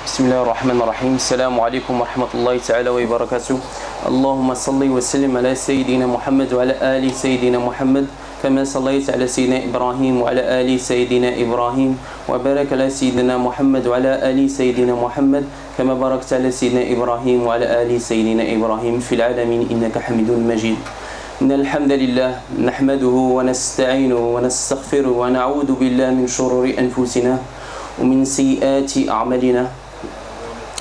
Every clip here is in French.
بسم الله الرحمن الرحيم السلام عليكم ورحمة الله تعالى وبركاته اللهم صل وسلم على سيدنا محمد وعلى آل سيدنا محمد كما صليت على سيدنا إبراهيم وعلى آل سيدنا إبراهيم وبارك على سيدنا محمد وعلى آل سيدنا محمد كما باركت على سيدنا إبراهيم وعلى آل سيدنا إبراهيم في العالمين إنك حميد مجيد إن الحمد لله نحمده ونستعينه ونستغفره ونعوذ بالله من شرور أنفسنا ومن سيئات أعمالنا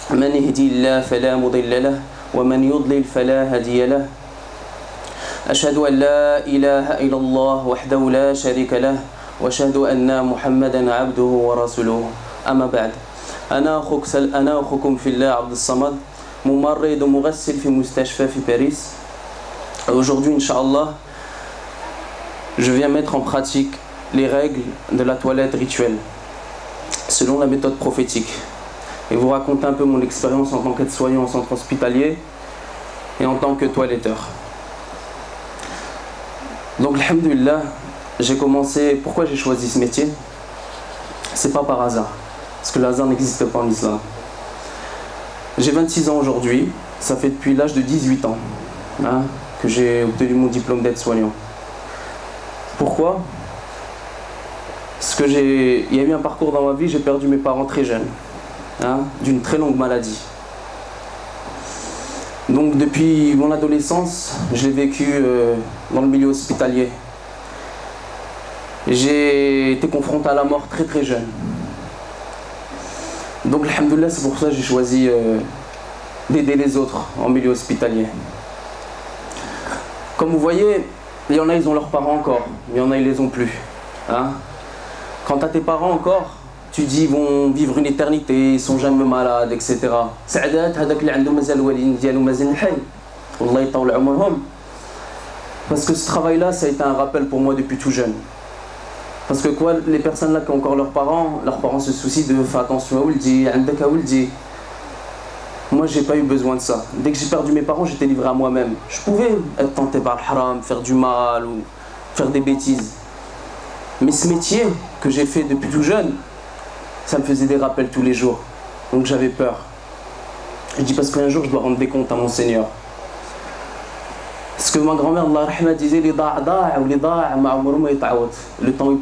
من يهدي الله فلا مضل له ومن يضلل فلا هادي له أشهد أن لا إله إلا الله وحده لا شريك له وأشهد أن محمدا عبده ورسوله أما بعد أنا أخوكم في الله عبد الصمد ممرض ومغسل في مستشفى في باريس. Aujourd'hui, Inch'Allah, je viens mettre en pratique les règles de la toilette rituelle selon la méthode prophétique et vous raconter un peu mon expérience en tant qu'aide-soignant en centre hospitalier et en tant que toiletteur. Donc, alhamdoulilah, j'ai commencé. Pourquoi j'ai choisi ce métier? C'est pas par hasard, parce que le hasard n'existe pas en islam. J'ai 26 ans aujourd'hui, ça fait depuis l'âge de 18 ans que j'ai obtenu mon diplôme d'aide-soignant. Pourquoi? Parce que il y a eu un parcours dans ma vie, j'ai perdu mes parents très jeunes, d'une très longue maladie. Donc depuis mon adolescence, je l'ai vécu dans le milieu hospitalier. J'ai été confronté à la mort très très jeune. Donc alhamdoulilah, c'est pour ça que j'ai choisi d'aider les autres en milieu hospitalier. Comme vous voyez, il y en a, ils ont leurs parents encore, il y en a, ils les ont plus. Quand tu as tes parents encore, tu dis ils vont vivre une éternité, ils sont jamais malades, etc. Parce que ce travail-là, ça a été un rappel pour moi depuis tout jeune. Parce que quoi, les personnes là qui ont encore leurs parents se soucient de faire attention à Ouldi, à Ouldi. Moi, j'ai pas eu besoin de ça. Dès que j'ai perdu mes parents, j'étais livré à moi-même. Je pouvais être tenté par le haram, faire du mal ou faire des bêtises. Mais ce métier que j'ai fait depuis tout jeune, ça me faisait des rappels tous les jours. Donc j'avais peur. Je dis parce qu'un jour, je dois rendre des comptes à mon Seigneur. Parce que ma grand-mère, Allah rahma, disait le temps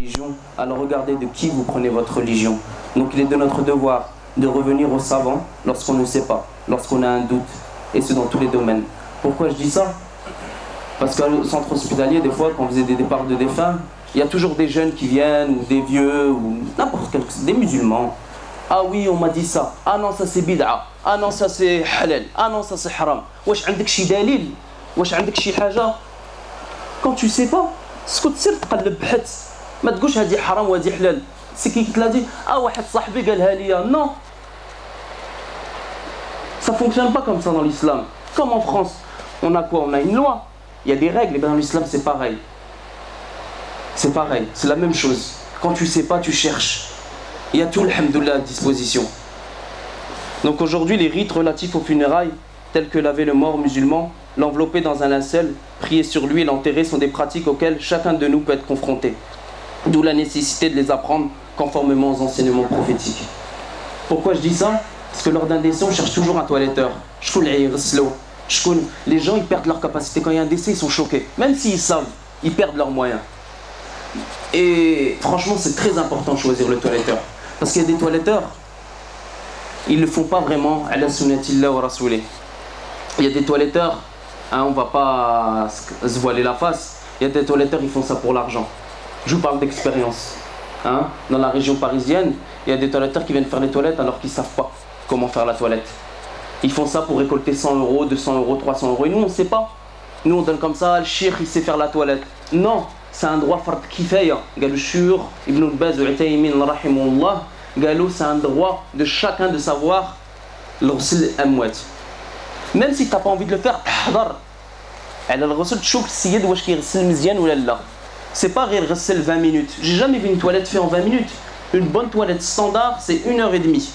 religion, alors regardez de qui vous prenez votre religion. Donc il est de notre devoir de revenir aux savants lorsqu'on ne sait pas, lorsqu'on a un doute, et ce dans tous les domaines. Pourquoi je dis ça? Parce qu'au centre hospitalier, des fois, quand on faisait des départs de défunts, il y a toujours des jeunes qui viennent, ou des vieux, ou n'importe quel, des musulmans. Ah oui, on m'a dit ça. Ah non, ça c'est bid'a. Ah non, ça c'est halal. Ah non, ça c'est haram. Wesh عندك شي دليل؟ واش عندك شي حاجة؟ Quand tu sais pas, اسكت سير تقلب بحث. ما تقولش هذه حرام وهذه حلال. C'est qui te l'a dit? Ah واحد صاحبي قالها لي. Non. Ça fonctionne pas comme ça dans l'islam. Comme en France, on a quoi? On a une loi. Il y a des règles, et bien dans l'islam c'est pareil. C'est pareil, c'est la même chose. Quand tu sais pas, tu cherches. Il y a tout, alhamdoulilah, à disposition. Donc aujourd'hui, les rites relatifs aux funérailles, tels que laver le mort musulman, l'envelopper dans un linceul, prier sur lui et l'enterrer, sont des pratiques auxquelles chacun de nous peut être confronté. D'où la nécessité de les apprendre conformément aux enseignements prophétiques. Pourquoi je dis ça? Parce que lors d'un décès, on cherche toujours un toiletteur. Les gens, ils perdent leur capacité. Quand il y a un décès, ils sont choqués. Même s'ils savent, ils perdent leurs moyens. Et franchement, c'est très important de choisir le toiletteur. Parce qu'il y a des toiletteurs, ils ne le font pas vraiment à la sunnatillah wa rasoulih. Il y a des toiletteurs, hein, on ne va pas se voiler la face. Il y a des toiletteurs, ils font ça pour l'argent. Je vous parle d'expérience. Hein. Dans la région parisienne, il y a des toiletteurs qui viennent faire les toilettes alors qu'ils ne savent pas comment faire la toilette. Ils font ça pour récolter 100 €, 200 €, 300 €. Et nous, on ne sait pas. Nous, on donne comme ça, le cheikh, il sait faire la toilette. Non, c'est un droit fard kifaya. Galou Shur, Ibn al-Baz, U'taymin, rahimahullah. Galou, c'est un droit de chacun de savoir l'ghusl amwat. Même si tu n'as pas envie de le faire, tahdar. Elle a le ghusl, tu choufes le siyad, wash ki ghusl mizyan ou là. C'est pas rire ghusl 20 minutes. J'ai jamais vu une toilette faite en 20 minutes. Une bonne toilette standard, c'est 1h30.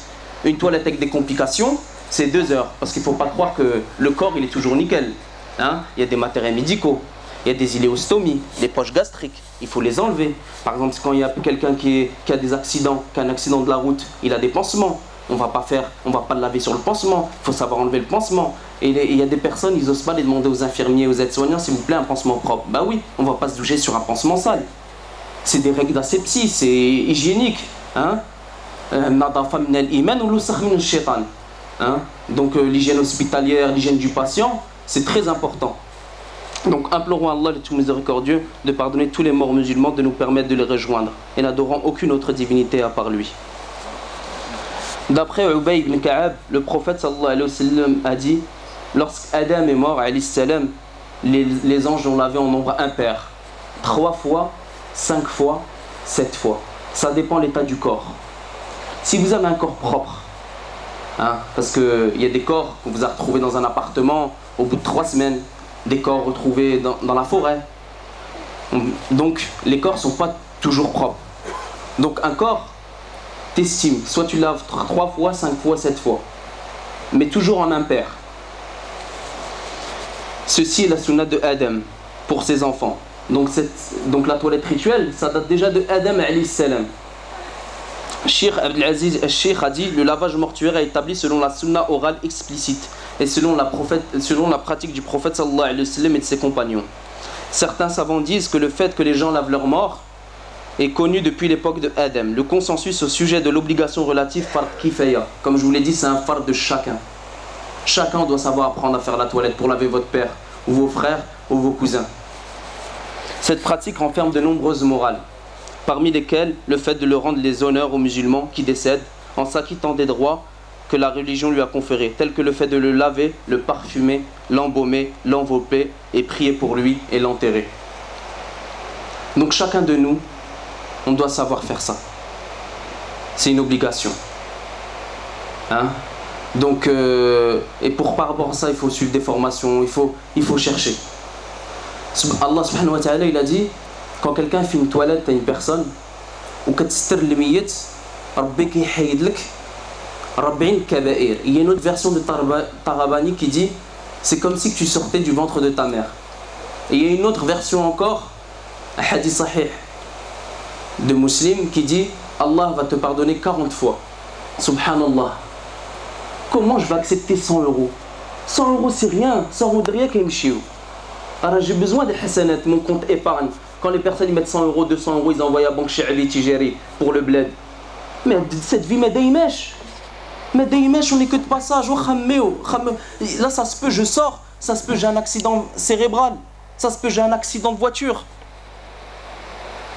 Une toilette avec des complications, c'est 2 heures. Parce qu'il ne faut pas croire que le corps, il est toujours nickel. Hein? Il y a des matériels médicaux. Il y a des iléostomies, des poches gastriques, il faut les enlever. Par exemple, quand il y a quelqu'un qui a des accidents, qui a un accident de la route, il a des pansements. On ne va pas le laver sur le pansement, il faut savoir enlever le pansement. Et il y a des personnes, ils n'osent pas les demander aux infirmiers, aux aides-soignants, s'il vous plaît, un pansement propre. Bah oui, on ne va pas se doucher sur un pansement sale. C'est des règles d'asepsie, c'est hygiénique. Hein? Donc l'hygiène hospitalière, l'hygiène du patient, c'est très important. Donc implorons Allah le tout miséricordieux de pardonner tous les morts musulmans, de nous permettre de les rejoindre et n'adorant aucune autre divinité à part lui. D'après Ubay ibn Ka'ab, le prophète sallallahu alayhi wa sallam a dit: lorsqu'Adam est mort, alayhi salam, les anges l'ont lavé en nombre impair. 3 fois, 5 fois, 7 fois. Ça dépend de l'état du corps. Si vous avez un corps propre, hein, parce qu'il y a des corps qu'on vous a retrouvés dans un appartement au bout de 3 semaines, des corps retrouvés dans la forêt. Donc les corps ne sont pas toujours propres. Donc un corps, t'estimes, soit tu laves 3 fois, 5 fois, 7 fois, mais toujours en impair. Ceci est la sunna de Adam pour ses enfants. Donc la toilette rituelle, ça date déjà de Adam alayhi salam. Cheikh Abdelaziz al-Sheikh a dit: le lavage mortuaire est établi selon la sunna orale explicite et selon la pratique du prophète sallallahu alayhi wa sallam et de ses compagnons. Certains savants disent que le fait que les gens lavent leurs morts est connu depuis l'époque de Adam. Le consensus au sujet de l'obligation relative fard kifaya, comme je vous l'ai dit, c'est un fard de chacun. Chacun doit savoir apprendre à faire la toilette pour laver votre père ou vos frères ou vos cousins. Cette pratique renferme de nombreuses morales, parmi lesquelles le fait de leur rendre les honneurs aux musulmans qui décèdent en s'acquittant des droits que la religion lui a conférés, tels que le fait de le laver, le parfumer, l'embaumer, l'envelopper et prier pour lui et l'enterrer. Donc chacun de nous, on doit savoir faire ça. C'est une obligation. Hein? Donc, et par rapport à ça, il faut suivre des formations, il faut chercher. Allah subhanahu wa ta'ala, il a dit: quand quelqu'un fait une toilette à une personne, ou il y a une autre version de Tarabani qui dit: c'est comme si tu sortais du ventre de ta mère. Et il y a une autre version encore, un hadith sahih de Muslim qui dit: Allah va te pardonner 40 fois. Subhanallah. Comment je vais accepter 100 €? 100 € c'est rien, 100 € de rien qui me chie. Alors j'ai besoin des hasanat, mon compte épargne. Quand les personnes ils mettent 100 euros, 200 euros, ils envoient à Banque Che'ali Tijeri pour le bled. Mais cette vie, mais daimesh. Mais daimesh, on n'est que de passage. Là, ça se peut, je sors. Ça se peut, j'ai un accident cérébral. Ça se peut, j'ai un accident de voiture.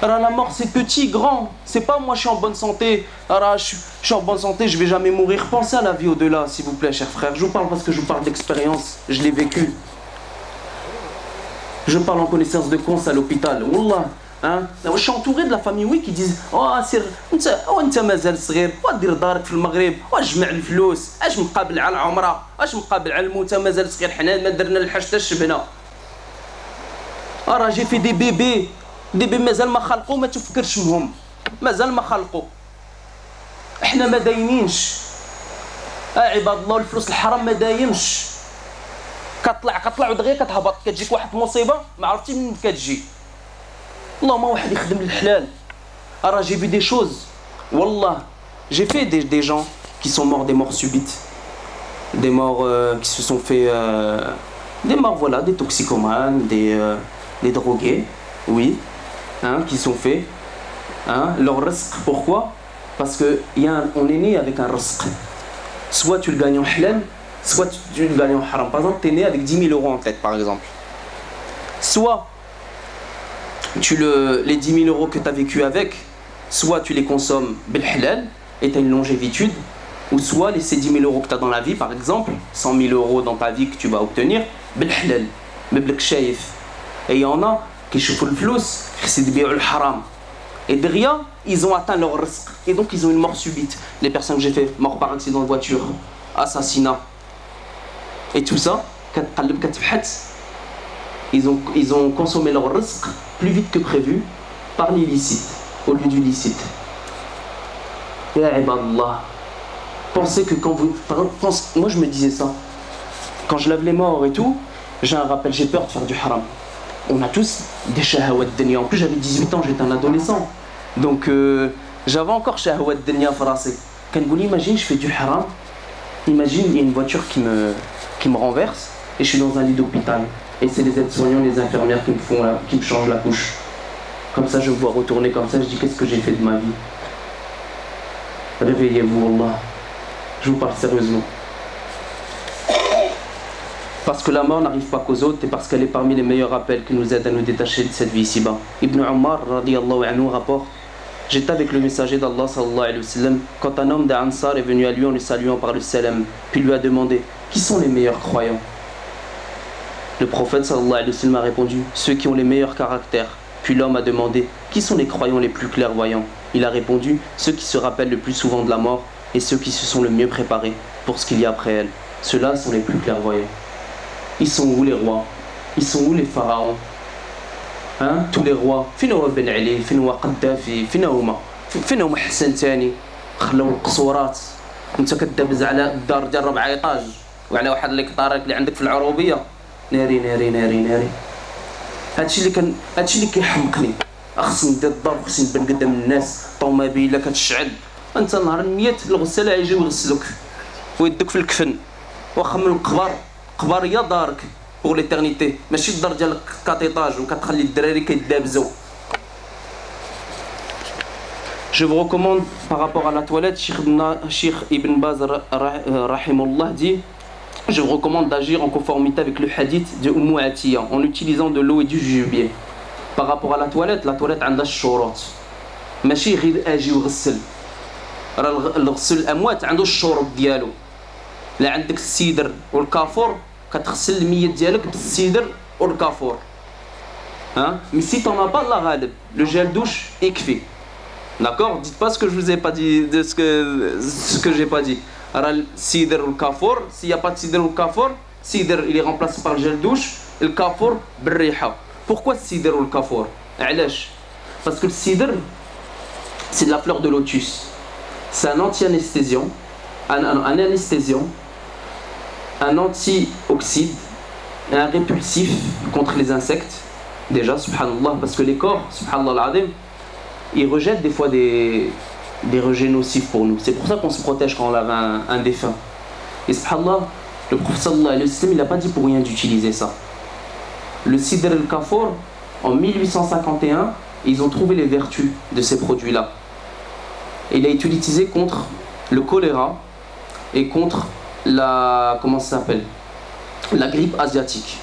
Alors, la mort, c'est petit, grand. C'est pas moi, je suis en bonne santé. Alors, je suis en bonne santé, je vais jamais mourir. Pensez à la vie au-delà, s'il vous plaît, chers frères. Je vous parle parce que je vous parle d'expérience. Je l'ai vécu. Je parle en connaissance de cause à l'hôpital. Wallah. Hein? Je suis entouré de la famille, oui, qui disent oh, سير انت مازال صغير ودير دارك في المغرب واجمع الفلوس اش مقابل على العمره اش مقابل على الموتى مازال صغير حنا ما درنا الحاج حتى الشبنه راه جي في دي بيبي مازال ما خلقوا ما تفكرش بهم مازال ما خلقوا احنا ما دايمينش عباد الله الفلوس الحرام ما دايمش كطلع ودغيا كتهبط كتجيك واحد المصيبه ما عرفتي منين كتجي اللهم واحد يخدم الحلال راه j'ai vu des choses والله j'ai fait des gens qui sont morts des morts subites des morts qui se sont fait des morts voilà des toxicomanes des drogués oui hein, qui sont faits hein, leur risque pourquoi parce que on est né avec un risque soit tu le gagnes en halal soit tu le gagnes en haram par exemple tu es né avec 10 000 euros en tête par exemple soit les 10 000 euros que tu as vécu avec, soit tu les consommes bil halal et tu as une longévitude, ou soit ces 10 000 euros que tu as dans la vie, par exemple, 100 000 euros dans ta vie que tu vas obtenir, bil halal, bil shaif. Et il y en a qui chauffent le flous, c'est de le haram. Et derrière, ils ont atteint leur risque. Et donc ils ont une mort subite. Les personnes que j'ai fait, mort par accident de voiture, assassinat. Et tout ça, ils ont consommé leur risque plus vite que prévu par l'illicite au lieu du licite. Ya ibadallah, pensez que quand vous... Moi je me disais ça. Quand je lave les morts et tout, j'ai un rappel, j'ai peur de faire du haram. On a tous des shahawat dunya. En plus j'avais 18 ans, j'étais un adolescent. Donc j'avais encore shahawat dunya français. Quand vous imaginez, je fais du haram. Imagine, il y a une voiture qui me renverse et je suis dans un lit d'hôpital. Et c'est les aides-soignants, les infirmières qui me changent la couche. Comme ça, je me vois retourner comme ça, je dis qu'est-ce que j'ai fait de ma vie. Réveillez-vous, Allah. Je vous parle sérieusement. Parce que la mort n'arrive pas qu'aux autres et parce qu'elle est parmi les meilleurs rappels qui nous aident à nous détacher de cette vie ici-bas. Ibn Umar, radiyallahu anhu, rapporte: j'étais avec le messager d'Allah, sallallahu alayhi wa sallam, quand un homme d'Ansar est venu à lui en le saluant par le salam, puis lui a demandé: qui sont les meilleurs croyants? Le prophète sallallahu alayhi wa sallam a répondu: ceux qui ont les meilleurs caractères. Puis l'homme a demandé: qui sont les croyants les plus clairvoyants? Il a répondu: ceux qui se rappellent le plus souvent de la mort et ceux qui se sont le mieux préparés pour ce qu'il y a après elle. Ceux-là sont les plus clairvoyants. Ils sont où les rois? Ils sont où les pharaons? Hein? Tous les rois. Fino Ben Ali, fino Qaddafi, fino Hassan Thani. خلوا القصورات. انت كدابز على الدار ديال 4 ايطاج وعلى واحد الكطارك اللي عندك في العروبيه. ناري ناري ناري ناري. هادشي اللي كيحمقني. خصني ندير الدار خصني نبان قدام الناس طوموبيله كتشعل. انت نهار الميت الغساله يجيو يغسلوك ويدوك في الكفن واخا من قبر يا دارك pour l'éternité ماشي الدار ديالك 4 ايطاج وكتخلي الدراري كيدابزو. Je vous recommande par rapport à la toilette, Cheikh Ibn Baz rahimullah dit: je vous recommande d'agir en conformité avec le hadith de Umm Atiya en utilisant de l'eau et du jubier. Par rapport à la toilette عندها الشروط ماشي غير اجي وغسل. راه الغسل الاموات عنده الشروط ديالو. لا عندك السيدر والكافور كتغسل الميت ديالك بالسيدر والكافور. Hein? Mais si t'en as pas, la غالب le gel douche يكفي. D'accord? Dites pas ce que je vous ai pas dit, de ce que j'ai pas dit. Alors, sidr ou le kafour, s'il n'y a pas de sidr ou le kafour, sidr il est remplacé par le gel douche, et le kafour, briha. Pourquoi sidr ou le kafour? Parce que le sidr, c'est de la fleur de lotus. C'est un anti-anesthésiant, un anesthésiant, un antioxyde, un répulsif contre les insectes. Déjà, subhanallah, parce que les corps, subhanallah al-adim, ils rejettent des fois des rejets nocifs pour nous. C'est pour ça qu'on se protège quand on lave un défunt. Et subhanallah, le prophète sallallahu alayhi wa sallam, il n'a pas dit pour rien d'utiliser ça. Le sidr al-kafour, en 1851, ils ont trouvé les vertus de ces produits-là. Il a été utilisé contre le choléra et contre la, comment ça s'appelle, la grippe asiatique.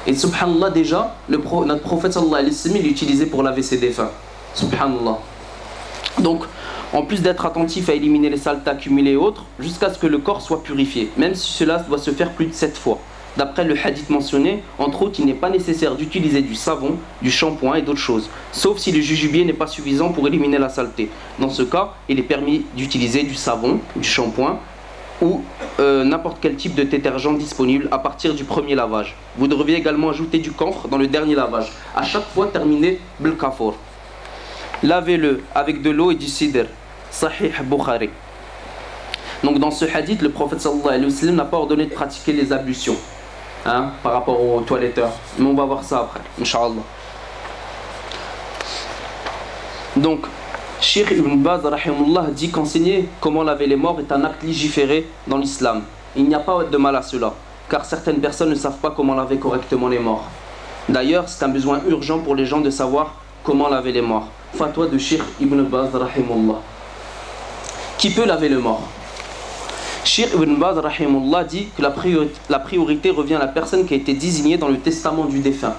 Et subhanallah, déjà, notre prophète sallallahu alayhi wa sallam, il l'utilisait pour laver ses défunts. Subhanallah. Donc, en plus d'être attentif à éliminer les saletés accumulées et autres, jusqu'à ce que le corps soit purifié, même si cela doit se faire plus de 7 fois. D'après le hadith mentionné, entre autres, il n'est pas nécessaire d'utiliser du savon, du shampoing et d'autres choses, sauf si le jujubier n'est pas suffisant pour éliminer la saleté. Dans ce cas, il est permis d'utiliser du savon, du shampoing ou n'importe quel type de détergent disponible à partir du premier lavage. Vous devriez également ajouter du camphre dans le dernier lavage. À chaque fois, terminez bil kafour. Lavez-le avec de l'eau et du sidr. Sahih Bukhari. Donc dans ce hadith, le prophète sallallahu alayhi wa sallam n'a pas ordonné de pratiquer les ablutions par rapport aux toiletteurs. Mais on va voir ça après, Inch'Allah. Donc, Cheikh Ibn Baz rahimahullah dit qu'enseigner comment laver les morts est un acte légiféré dans l'islam. Il n'y a pas de mal à cela, car certaines personnes ne savent pas comment laver correctement les morts. D'ailleurs, c'est un besoin urgent pour les gens de savoir comment laver les morts. Fatwa de Cheikh Ibn Baz rahimahullah. Qui peut laver le mort? Cheikh Ibn Baz rahimahullah dit que la priorité revient à la personne qui a été désignée dans le testament du défunt.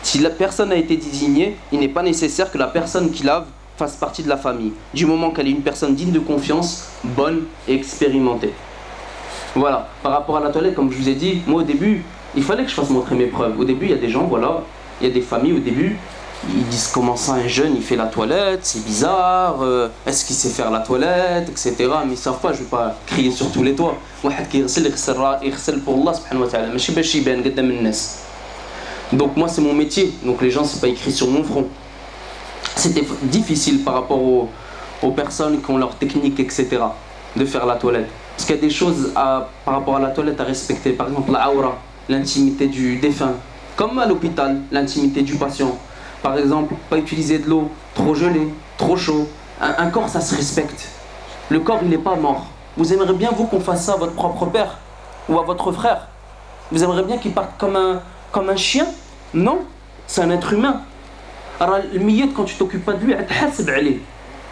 Si la personne a été désignée, il n'est pas nécessaire que la personne qui lave fasse partie de la famille, du moment qu'elle est une personne digne de confiance, bonne et expérimentée. Voilà, par rapport à la toilette, comme je vous ai dit, moi au début, il fallait que je fasse montrer mes preuves. Au début, il y a des gens, voilà, il y a des familles au début, ils disent comment ça un jeune il fait la toilette, c'est bizarre, est-ce qu'il sait faire la toilette, etc. Mais ils ne savent pas, je ne vais pas crier sur tous les toits. Donc moi c'est mon métier, donc les gens c'est pas écrit sur mon front. C'était difficile par rapport aux personnes qui ont leur technique, etc. de faire la toilette. Parce qu'il y a des choses par rapport à la toilette à respecter. Par exemple la aura, l'intimité du défunt. Comme à l'hôpital, l'intimité du patient. Par exemple, pas utiliser de l'eau trop gelée, trop chaud. Un corps, ça se respecte. Le corps, il n'est pas mort. Vous aimeriez bien, vous, qu'on fasse ça à votre propre père ou à votre frère? Vous aimeriez bien qu'il parte comme un chien? Non, c'est un être humain. Alors, le miyet, quand tu t'occupes pas de lui,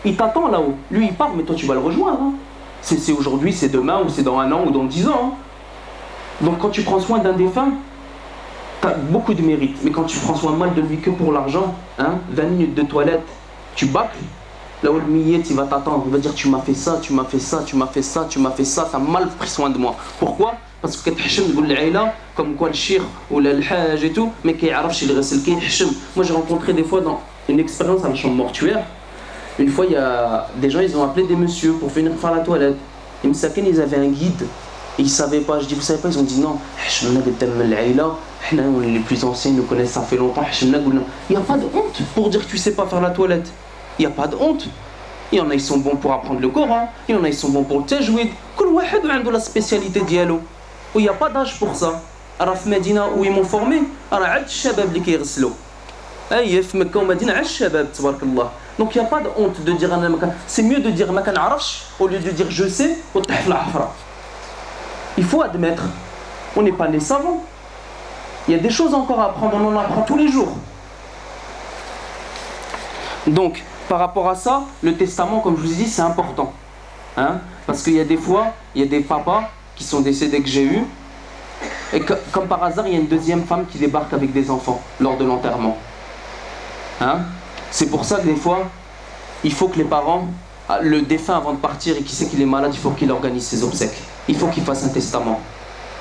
il t'attend là-haut. Lui, il part, mais toi, tu vas le rejoindre. Hein. C'est aujourd'hui, c'est demain, ou c'est dans 1 an, ou dans 10 ans. Hein. Donc, quand tu prends soin d'un défunt, tu as beaucoup de mérite. Mais quand tu prends soin mal de lui que pour l'argent, 20 minutes de toilette, tu bâcles. Là où le millet, il va t'attendre, il va dire tu m'as fait ça, tu m'as fait ça, tu m'as fait ça, tu m'as fait ça, tu as mal pris soin de moi. Pourquoi? Parce que tu as comme quoi le shir ou le hajj et tout, mais qui arrache le ghasl, qui Moi j'ai rencontré des fois dans une expérience à la chambre mortuaire. Une fois, il y a des gens, ils ont appelé des messieurs pour venir faire la toilette. Et ils avaient un guide. Et ils ne savaient pas. Je dis, vous savez pas, ils ont dit non. Les plus anciens nous connaissent, ça fait longtemps. Il n'y a pas de honte pour dire que tu ne sais pas faire la toilette. Il n'y a pas de honte. Il y en a, ils sont bons pour apprendre le Coran. Il y en a, ils sont bons pour le tajwid. Chacun a la spécialité dialo. Il n'y a pas d'âge pour ça. Araf Medina où ils m'ont formé. Donc il n'y a pas de honte de dire c'est mieux de dire au lieu de dire je sais. Il faut admettre, on n'est pas né savants. Il y a des choses encore à apprendre, on en apprend tous les jours. Donc, par rapport à ça, le testament, comme je vous ai dit, c'est important. Parce qu'il y a des fois, il y a des papas qui sont décédés que j'ai eu, et que, comme par hasard, il y a une deuxième femme qui débarque avec des enfants lors de l'enterrement. C'est pour ça que des fois, il faut que les parents, le défunt avant de partir et qui sait qu'il est malade, il faut qu'il organise ses obsèques. Il faut qu'il fasse un testament.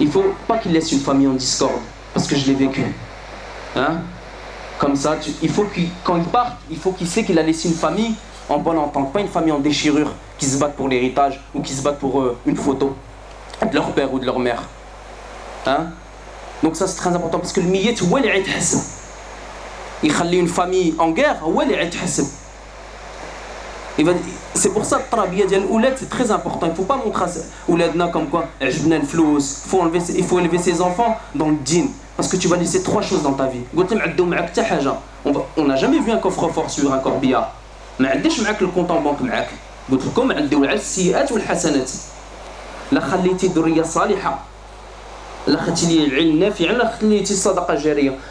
Il ne faut pas qu'il laisse une famille en discorde, parce que je l'ai vécu. Comme ça, il faut quand il parte, il faut qu'il sait qu'il a laissé une famille en bonne entente, pas une famille en déchirure, qui se battent pour l'héritage ou qui se battent pour une photo de leur père ou de leur mère. Donc ça c'est très important, parce que le miyet, il خلي une famille en guerre, c'est pour ça que التربية ديال الأولاد c'est très important. Il ne faut pas montrer أولادنا comme quoi عجبنا الفلوس. Il faut élever ses enfants dans le din, parce que tu vas laisser 3 choses dans ta vie. قلت لهم عندهم معك حتى حاجة. On n'a jamais vu un coffre-fort sur un corbillard. ما عنديش معك le compte en banque معك. قلت لكم عندي السيئات والحسنات. لا خليتي ذرية صالحة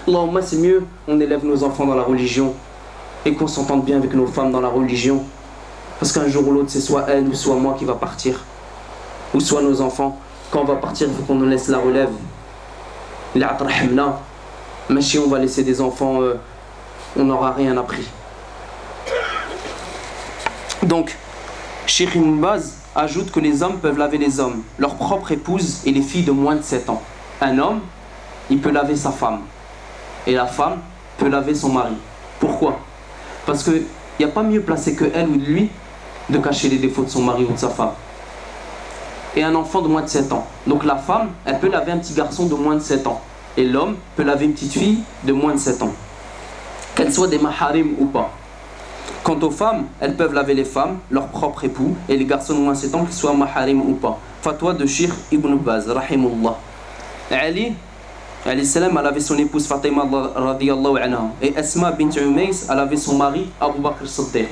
Allahumma, c'est mieux, on élève nos enfants dans la religion et qu'on s'entende bien avec nos femmes dans la religion. Parce qu'un jour ou l'autre, c'est soit elle ou soit moi qui va partir. Ou soit nos enfants. Quand on va partir, il faut qu'on nous laisse la relève. Si on va laisser des enfants, on n'aura rien appris. Donc, Cheikh Ibn Baz ajoute que les hommes peuvent laver les hommes, leur propre épouse et les filles de moins de 7 ans. Un homme, il peut laver sa femme. Et la femme peut laver son mari. Pourquoi? Parce qu'il n'y a pas mieux placé que elle ou lui de cacher les défauts de son mari ou de sa femme. Et un enfant de moins de 7 ans. Donc la femme, elle peut laver un petit garçon de moins de 7 ans. Et l'homme peut laver une petite fille de moins de 7 ans. Qu'elles soient des maharim ou pas. Quant aux femmes, elles peuvent laver les femmes, leur propre époux, et les garçons de moins de 7 ans, qu'ils soient maharim ou pas. Fatwa de Cheikh Ibn Baz, rahimullah. Ali, alayhi salam, a lavé son épouse Fatima radiyallahu anha. Et Asma bint Umays a lavé son mari Abu Bakr Siddiq.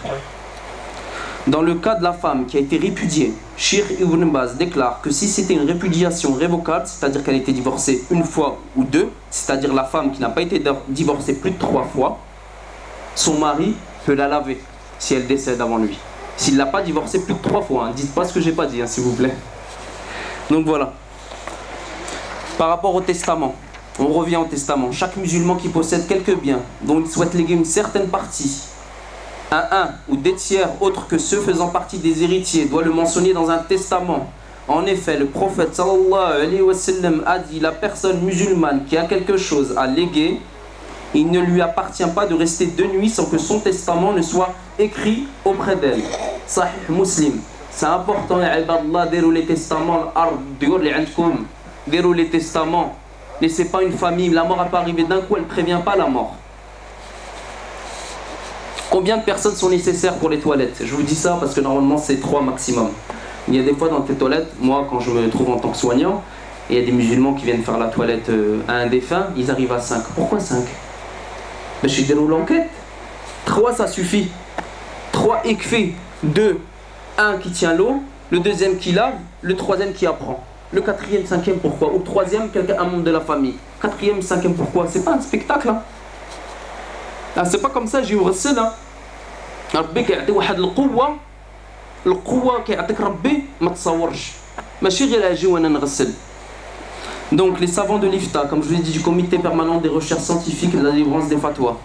Dans le cas de la femme qui a été répudiée, Cheikh Ibn Baz déclare que si c'était une répudiation révocable, c'est-à-dire qu'elle a été divorcée une fois ou deux, c'est-à-dire la femme qui n'a pas été divorcée plus de 3 fois, son mari peut la laver si elle décède avant lui. S'il ne l'a pas divorcée plus de 3 fois, hein. Dites pas ce que j'ai pas dit, hein, s'il vous plaît. Donc voilà. Par rapport au testament, on revient au testament. Chaque musulman qui possède quelques biens dont il souhaite léguer une certaine partie à un ou des tiers autres que ceux faisant partie des héritiers doit le mentionner dans un testament. En effet, le prophète sallallahu alayhi wa sallam a dit: la personne musulmane qui a quelque chose à léguer, il ne lui appartient pas de rester 2 nuits sans que son testament ne soit écrit auprès d'elle. Sahih Muslim. C'est important, ya ibadallah, déroulez les testaments, déroulez les testaments. Laissez pas une famille, la mort peut arriver d'un coup, elle ne prévient pas la mort. Combien de personnes sont nécessaires pour les toilettes? Je vous dis ça parce que normalement c'est 3 maximum. Il y a des fois dans tes toilettes, moi quand je me trouve en tant que soignant, et il y a des musulmans qui viennent faire la toilette à un défunt, ils arrivent à 5. Pourquoi 5? Ben, je déroule l'enquête. 3 ça suffit. 3 ikfi, 2, 1 qui tient l'eau, le 2e qui lave, le 3e qui apprend. Le 4e, 5e pourquoi? Ou le 3e, quelqu'un, un membre de la famille. 4e, 5e pourquoi? C'est pas un spectacle hein. Ah, c'est pas comme ça, j'ai يغسل hein. ربي كيعطي واحد القوة كيعطيك ربي ما تصورش ماشي غير اجي وانا نغسل. Donc les savants de l'IFTA, comme je vous ai dit, du comité permanent des recherches scientifiques et de la délivrance des fatwas,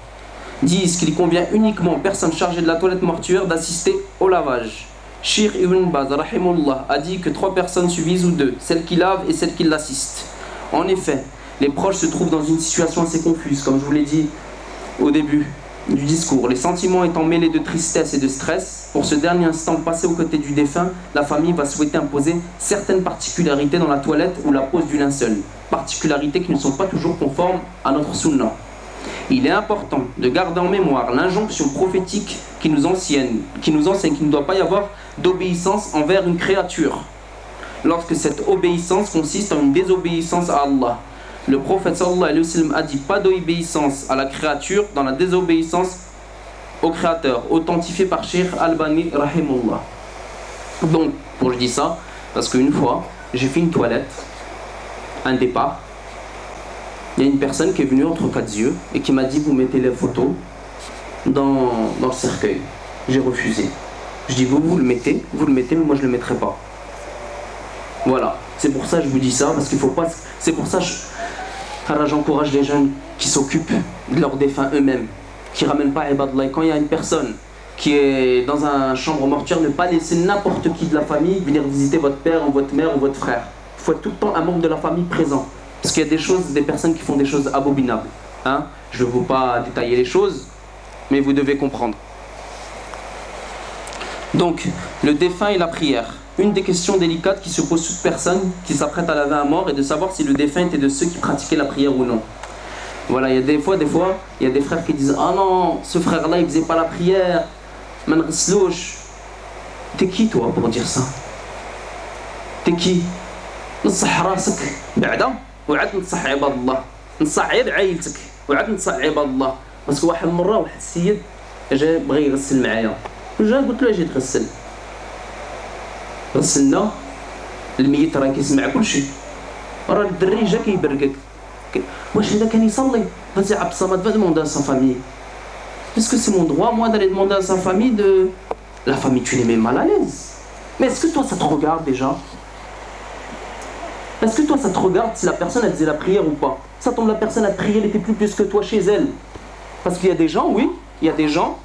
disent qu'il convient uniquement aux personnes chargées de la toilette mortuaire d'assister au lavage. Cheikh Ibn Baz rahimullah a dit que 3 personnes suffisent ou 2, celle qui lave et celle qui l'assiste. En effet, les proches se trouvent dans une situation assez confuse, comme je vous l'ai dit au début du discours, les sentiments étant mêlés de tristesse et de stress. Pour ce dernier instant passé aux côtés du défunt, la famille va souhaiter imposer certaines particularités dans la toilette ou la pose du linceul, particularités qui ne sont pas toujours conformes à notre sunna. Il est important de garder en mémoire l'injonction prophétique qui nous enseigne qu'il ne doit pas y avoir d'obéissance envers une créature, lorsque cette obéissance consiste en une désobéissance à Allah. Le prophète sallallahu alayhi wa sallam a dit: pas d'obéissance à la créature dans la désobéissance au créateur, authentifié par Cheikh Albani rahimullah. Donc, je dis ça parce qu'une fois j'ai fait une toilette, un départ, il y a une personne qui est venue entre 4 yeux et qui m'a dit: vous mettez les photos dans le cercueil. J'ai refusé. Je dis: vous le mettez, mais moi je le mettrai pas. Voilà, c'est pour ça que je vous dis ça, parce qu'il faut pas. C'est pour ça que j'encourage les jeunes qui s'occupent de leurs défunts eux-mêmes, qui ramènent pas ibadallah. Quand il y a une personne qui est dans un chambre mortuaire, ne pas laisser n'importe qui de la famille venir visiter votre père ou votre mère ou votre frère. Il faut être tout le temps un membre de la famille présent, parce qu'il y a des personnes qui font des choses abominables. Hein? Je ne veux pas détailler les choses, mais vous devez comprendre. Donc, le défunt et la prière. Une des questions délicates qui se pose toute personne qui s'apprête à laver un mort est de savoir si le défunt était de ceux qui pratiquaient la prière ou non. Voilà, il y a des fois, il y a des frères qui disent: ah non, ce frère-là, il faisait pas la prière. Man ghslouch. T'es qui toi pour dire ça? T'es qui? نصح راسك بعدا وعاد نصح عباد الله، نصح غير عائلتك وعاد نصح عباد الله. باسكو واحد المره واحد السيد جا بغى يغسل معايا، وجا قلت له: اجي تغسل. غسلنا، الميت راه كيسمع كلشي، راه الدري جا كيبرقك واش هذا كان يصلي vas-y عبد الصمد va demander à sa famille est-ce que c'est mon droit moi d'aller demander à sa famille de la famille tu les mets mal à l'aise mais est-ce que toi ça te regarde déjà est-ce que toi ça te regarde si la personne elle faisait la prière ou pas ça tombe la personne a prié elle était plus que toi chez elle parce qu'il y a des gens oui il y a des gens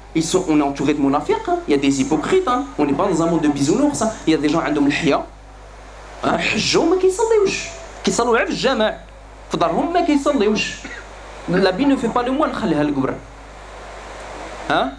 on est entouré de munafiq hein. Il y a des hypocrites hein. On n'est pas dans un monde de bisounours hein. Il y a des gens عندهم الحياة حجوا ما كيصليوش كيصلوا في الجامع في دارهم ما كيصليوش l'habit ne fait pas le moine خليها القبر hein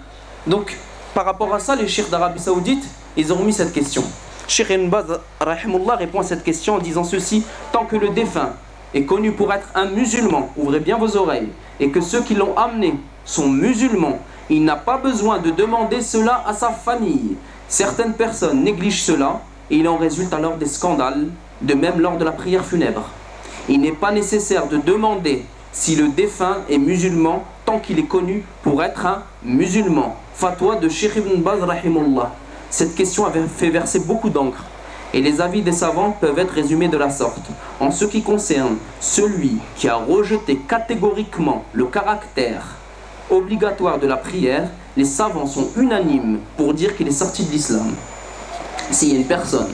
donc par rapport à ça les cheikhs d'Arabie Saoudite ils ont mis cette question Cheikh Ibn Baz rahimahullah répond à cette question en disant ceci tant que le défunt est connu pour être un musulman ouvrez bien vos oreilles et que ceux qui l'ont amené sont musulmans il n'a pas besoin de demander cela à sa famille certaines personnes négligent cela et il en résulte alors des scandales de même lors de la prière funèbre il n'est pas nécessaire de demander si le défunt est musulman tant qu'il est connu pour être un musulman fatwa de Cheikh Ibn Baz rahimahullah cette question avait fait verser beaucoup d'encre et les avis des savants peuvent être résumés de la sorte en ce qui concerne celui qui a rejeté catégoriquement le caractère obligatoire de la prière les savants sont unanimes pour dire qu'il est sorti de l'islam s'il y a une personne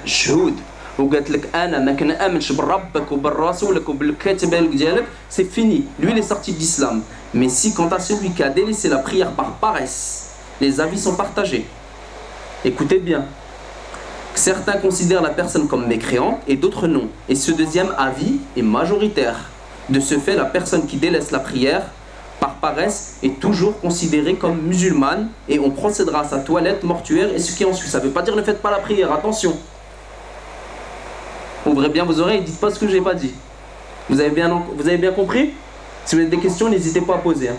شهود وقالت لك انا ما كنامنش بربك وبالرسولك وبالكاتب ديالك c'est fini lui il est sorti de l'islam mais si quant à celui qui a délaissé la prière par paresse les avis sont partagés écoutez bien certains considèrent la personne comme mécréante et d'autres non et ce deuxième avis est majoritaire de ce fait la personne qui délaisse la prière par paresse est toujours considérée comme musulmane et on procédera à sa toilette mortuaire et ce qui en suit. Ça ne veut pas dire ne faites pas la prière, attention. Ouvrez bien vos oreilles et dites pas ce que je n'ai pas dit. Vous avez bien compris? Si vous avez des questions, n'hésitez pas à poser. Hein.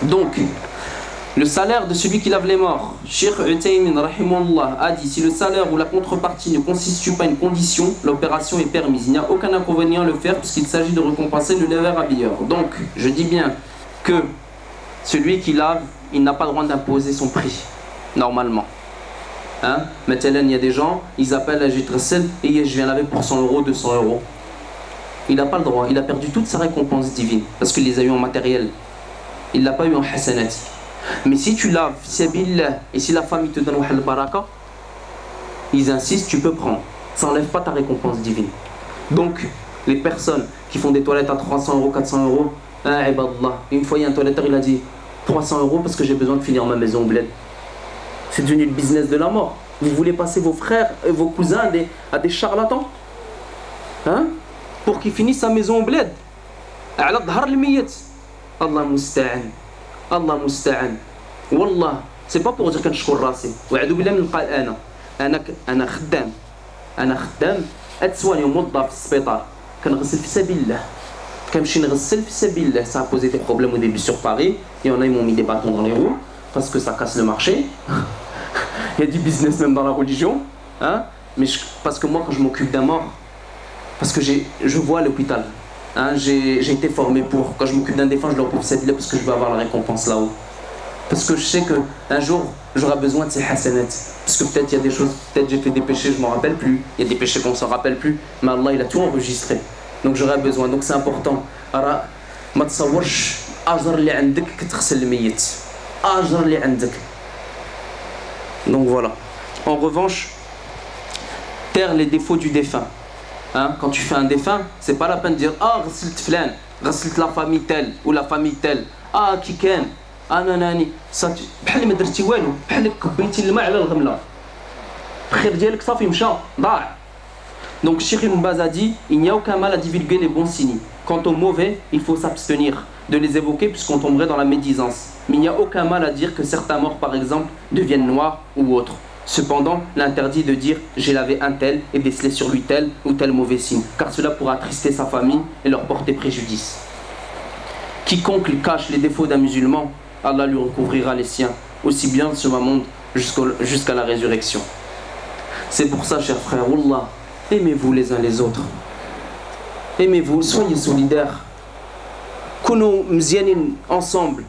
Donc, le salaire de celui qui lave les morts. Cheikh Uthaymin rahimahullah a dit si le salaire ou la contrepartie ne constitue pas une condition, l'opération est permise. Il n'y a aucun inconvénient à le faire puisqu'il s'agit de récompenser le laveur habilleur. Donc, je dis bien que celui qui lave, il n'a pas le droit d'imposer son prix, normalement. Hein? Maintenant, il y a des gens, ils appellent à Jitressel et je viens laver pour 100 €, 200 €. Il n'a pas le droit, il a perdu toute sa récompense divine parce qu'il les a eu en matériel. Il ne l'a pas eu en hasanati. Mais si tu laves, et si la famille te donne le baraka, ils insistent, tu peux prendre. Ça n'enlève pas ta récompense divine. Donc, les personnes qui font des toilettes à 300 €, 400 €, ah, ibadallah. Une fois, il y a un toiletteur, il a dit 300 € parce que j'ai besoin de finir ma maison au bled. C'est devenu le business de la mort. Vous voulez passer vos frères et vos cousins à des charlatans hein? Pour qu'ils finissent sa maison au bled. Allah musta'an. Allah musta'an. Wallah, c'est pas pour dire que je suis rasé. وعدو بالله من قال أنا خدام أتسواني وموظف في السبيطار كنغسل في سبيل الله كنمشي نغسل في سبيل الله ça a posé des problèmes au début sur Paris il y en a ils m'ont mis des bâtons dans les roues parce que ça casse le marché il y a du business même dans la religion hein? Mais parce que moi quand je m'occupe d'un mort parce que je vois l'hôpital hein? J'ai été formé pour quand je m'occupe d'un défunt je leur prouve cette là parce que je veux avoir la récompense là-haut parce que je sais qu'un jour j'aurai besoin de ces hasanats parce que peut-être il y a des choses peut-être j'ai fait des péchés je m'en rappelle plus il y a des péchés qu'on s'en rappelle plus mais Allah il a tout enregistré donc j'aurai besoin donc c'est important ما تصورش اجر اللي عندك كتغسل الميت اجر اللي عندك donc voilà en revanche taire les défauts du défunt hein? Quand tu fais un défunt c'est pas la peine de dire ah غسلت فلان غسلت la famille telle ou la famille telle ah كي كان انا ناني بحال ما درتي والو بحال كبيتي الماء على الغمله الخير ديالك صافي مشى ضاع donc Cheikh Ibn Baz a dit il n'y a aucun mal à divulguer les bons signes quant aux mauvais il faut s'abstenir de les évoquer puisqu'on tomberait dans la médisance mais il n'y a aucun mal à dire que certains morts par exemple deviennent noirs ou autres cependant l'interdit de dire j'ai lavé un tel et décelé sur lui tel ou tel mauvais signe car cela pourra attrister sa famille et leur porter préjudice quiconque cache les défauts d'un musulman Allah lui recouvrira les siens, aussi bien sur ce monde jusqu'à la résurrection. C'est pour ça, chers frères, Wallah, aimez-vous les uns les autres. Aimez-vous, soyez solidaires. Kounou mzianin ensemble.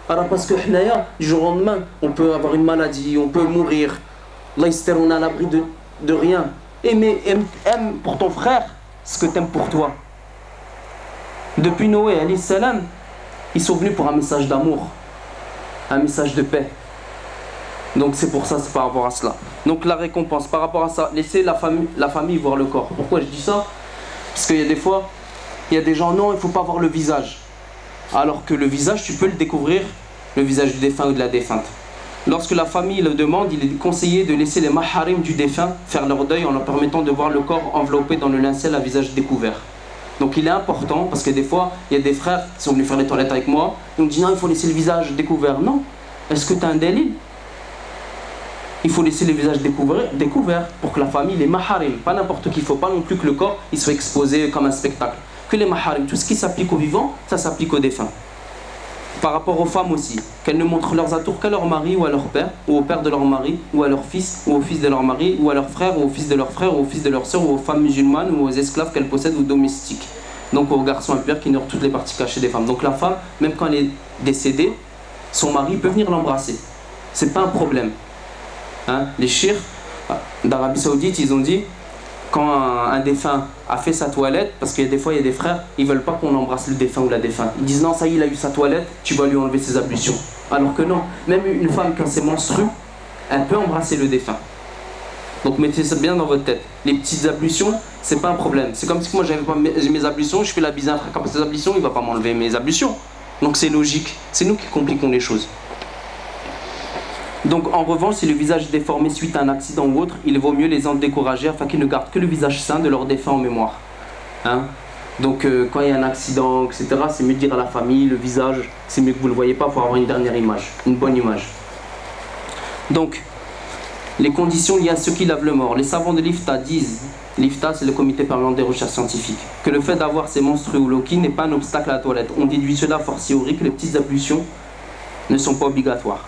Alors parce que du jour au lendemain, on peut avoir une maladie, on peut mourir. Allah on est à l'abri de rien. Aime pour ton frère ce que tu aimes pour toi. Depuis Noé, alayhi salam, ils sont venus pour un message d'amour, un message de paix. Donc c'est pour ça, c'est par rapport à cela. Donc la récompense, par rapport à ça, laisser la famille voir le corps. Pourquoi je dis ça? Parce qu'il y a des fois, il y a des gens, non, il ne faut pas voir le visage. Alors que le visage, tu peux le découvrir, le visage du défunt ou de la défunte. Lorsque la famille le demande, il est conseillé de laisser les maharim du défunt faire leur deuil en leur permettant de voir le corps enveloppé dans le linceul à visage découvert. Donc il est important, parce que des fois, il y a des frères qui sont venus faire les toilettes avec moi, ils me disent non, il faut laisser le visage découvert. Non. Est-ce que tu as un délit? Il faut laisser le visage découvert pour que la famille, les maharim, pas n'importe qui, il ne faut pas non plus que le corps il soit exposé comme un spectacle. Que les maharim, tout ce qui s'applique aux vivants, ça s'applique aux défunts. Par rapport aux femmes aussi, qu'elles ne montrent leurs atours qu'à leur mari ou à leur père, ou au père de leur mari, ou à leur fils, ou au fils de leur mari, ou à leur frère, ou au fils de leur frère, ou au fils de leur soeur, ou aux femmes musulmanes, ou aux esclaves qu'elles possèdent ou domestiques. Donc aux garçons impurs qui ignorent toutes les parties cachées des femmes. Donc la femme, même quand elle est décédée, son mari peut venir l'embrasser. C'est pas un problème. Hein? Les chirs d'Arabie Saoudite, ils ont dit, quand un défunt a fait sa toilette, parce qu'il y a des fois, il y a des frères, ils veulent pas qu'on embrasse le défunt ou la défunte. Ils disent non, ça y est, il a eu sa toilette, tu vas lui enlever ses ablutions. Alors que non, même une femme quand c'est menstrue, elle peut embrasser le défunt. Donc mettez ça bien dans votre tête. Les petites ablutions, c'est pas un problème. C'est comme si moi j'avais pas mes ablutions, je fais la bise à un frère, quand ses ablutions, il va pas m'enlever mes ablutions. Donc c'est logique. C'est nous qui compliquons les choses. Donc en revanche, si le visage est déformé suite à un accident ou autre, il vaut mieux les en décourager afin qu'ils ne gardent que le visage sain de leur défunt en mémoire. Hein? Donc quand il y a un accident, etc., c'est mieux de dire à la famille, le visage, c'est mieux que vous ne le voyez pas pour avoir une dernière image, une bonne image. Donc, les conditions liées à ceux qui lavent le mort. Les savants de l'IFTA disent, l'IFTA c'est le comité permanent des recherches scientifiques, que le fait d'avoir ces monstrueux ou loquis n'est pas un obstacle à la toilette. On déduit cela fortiori que les petites ablutions ne sont pas obligatoires.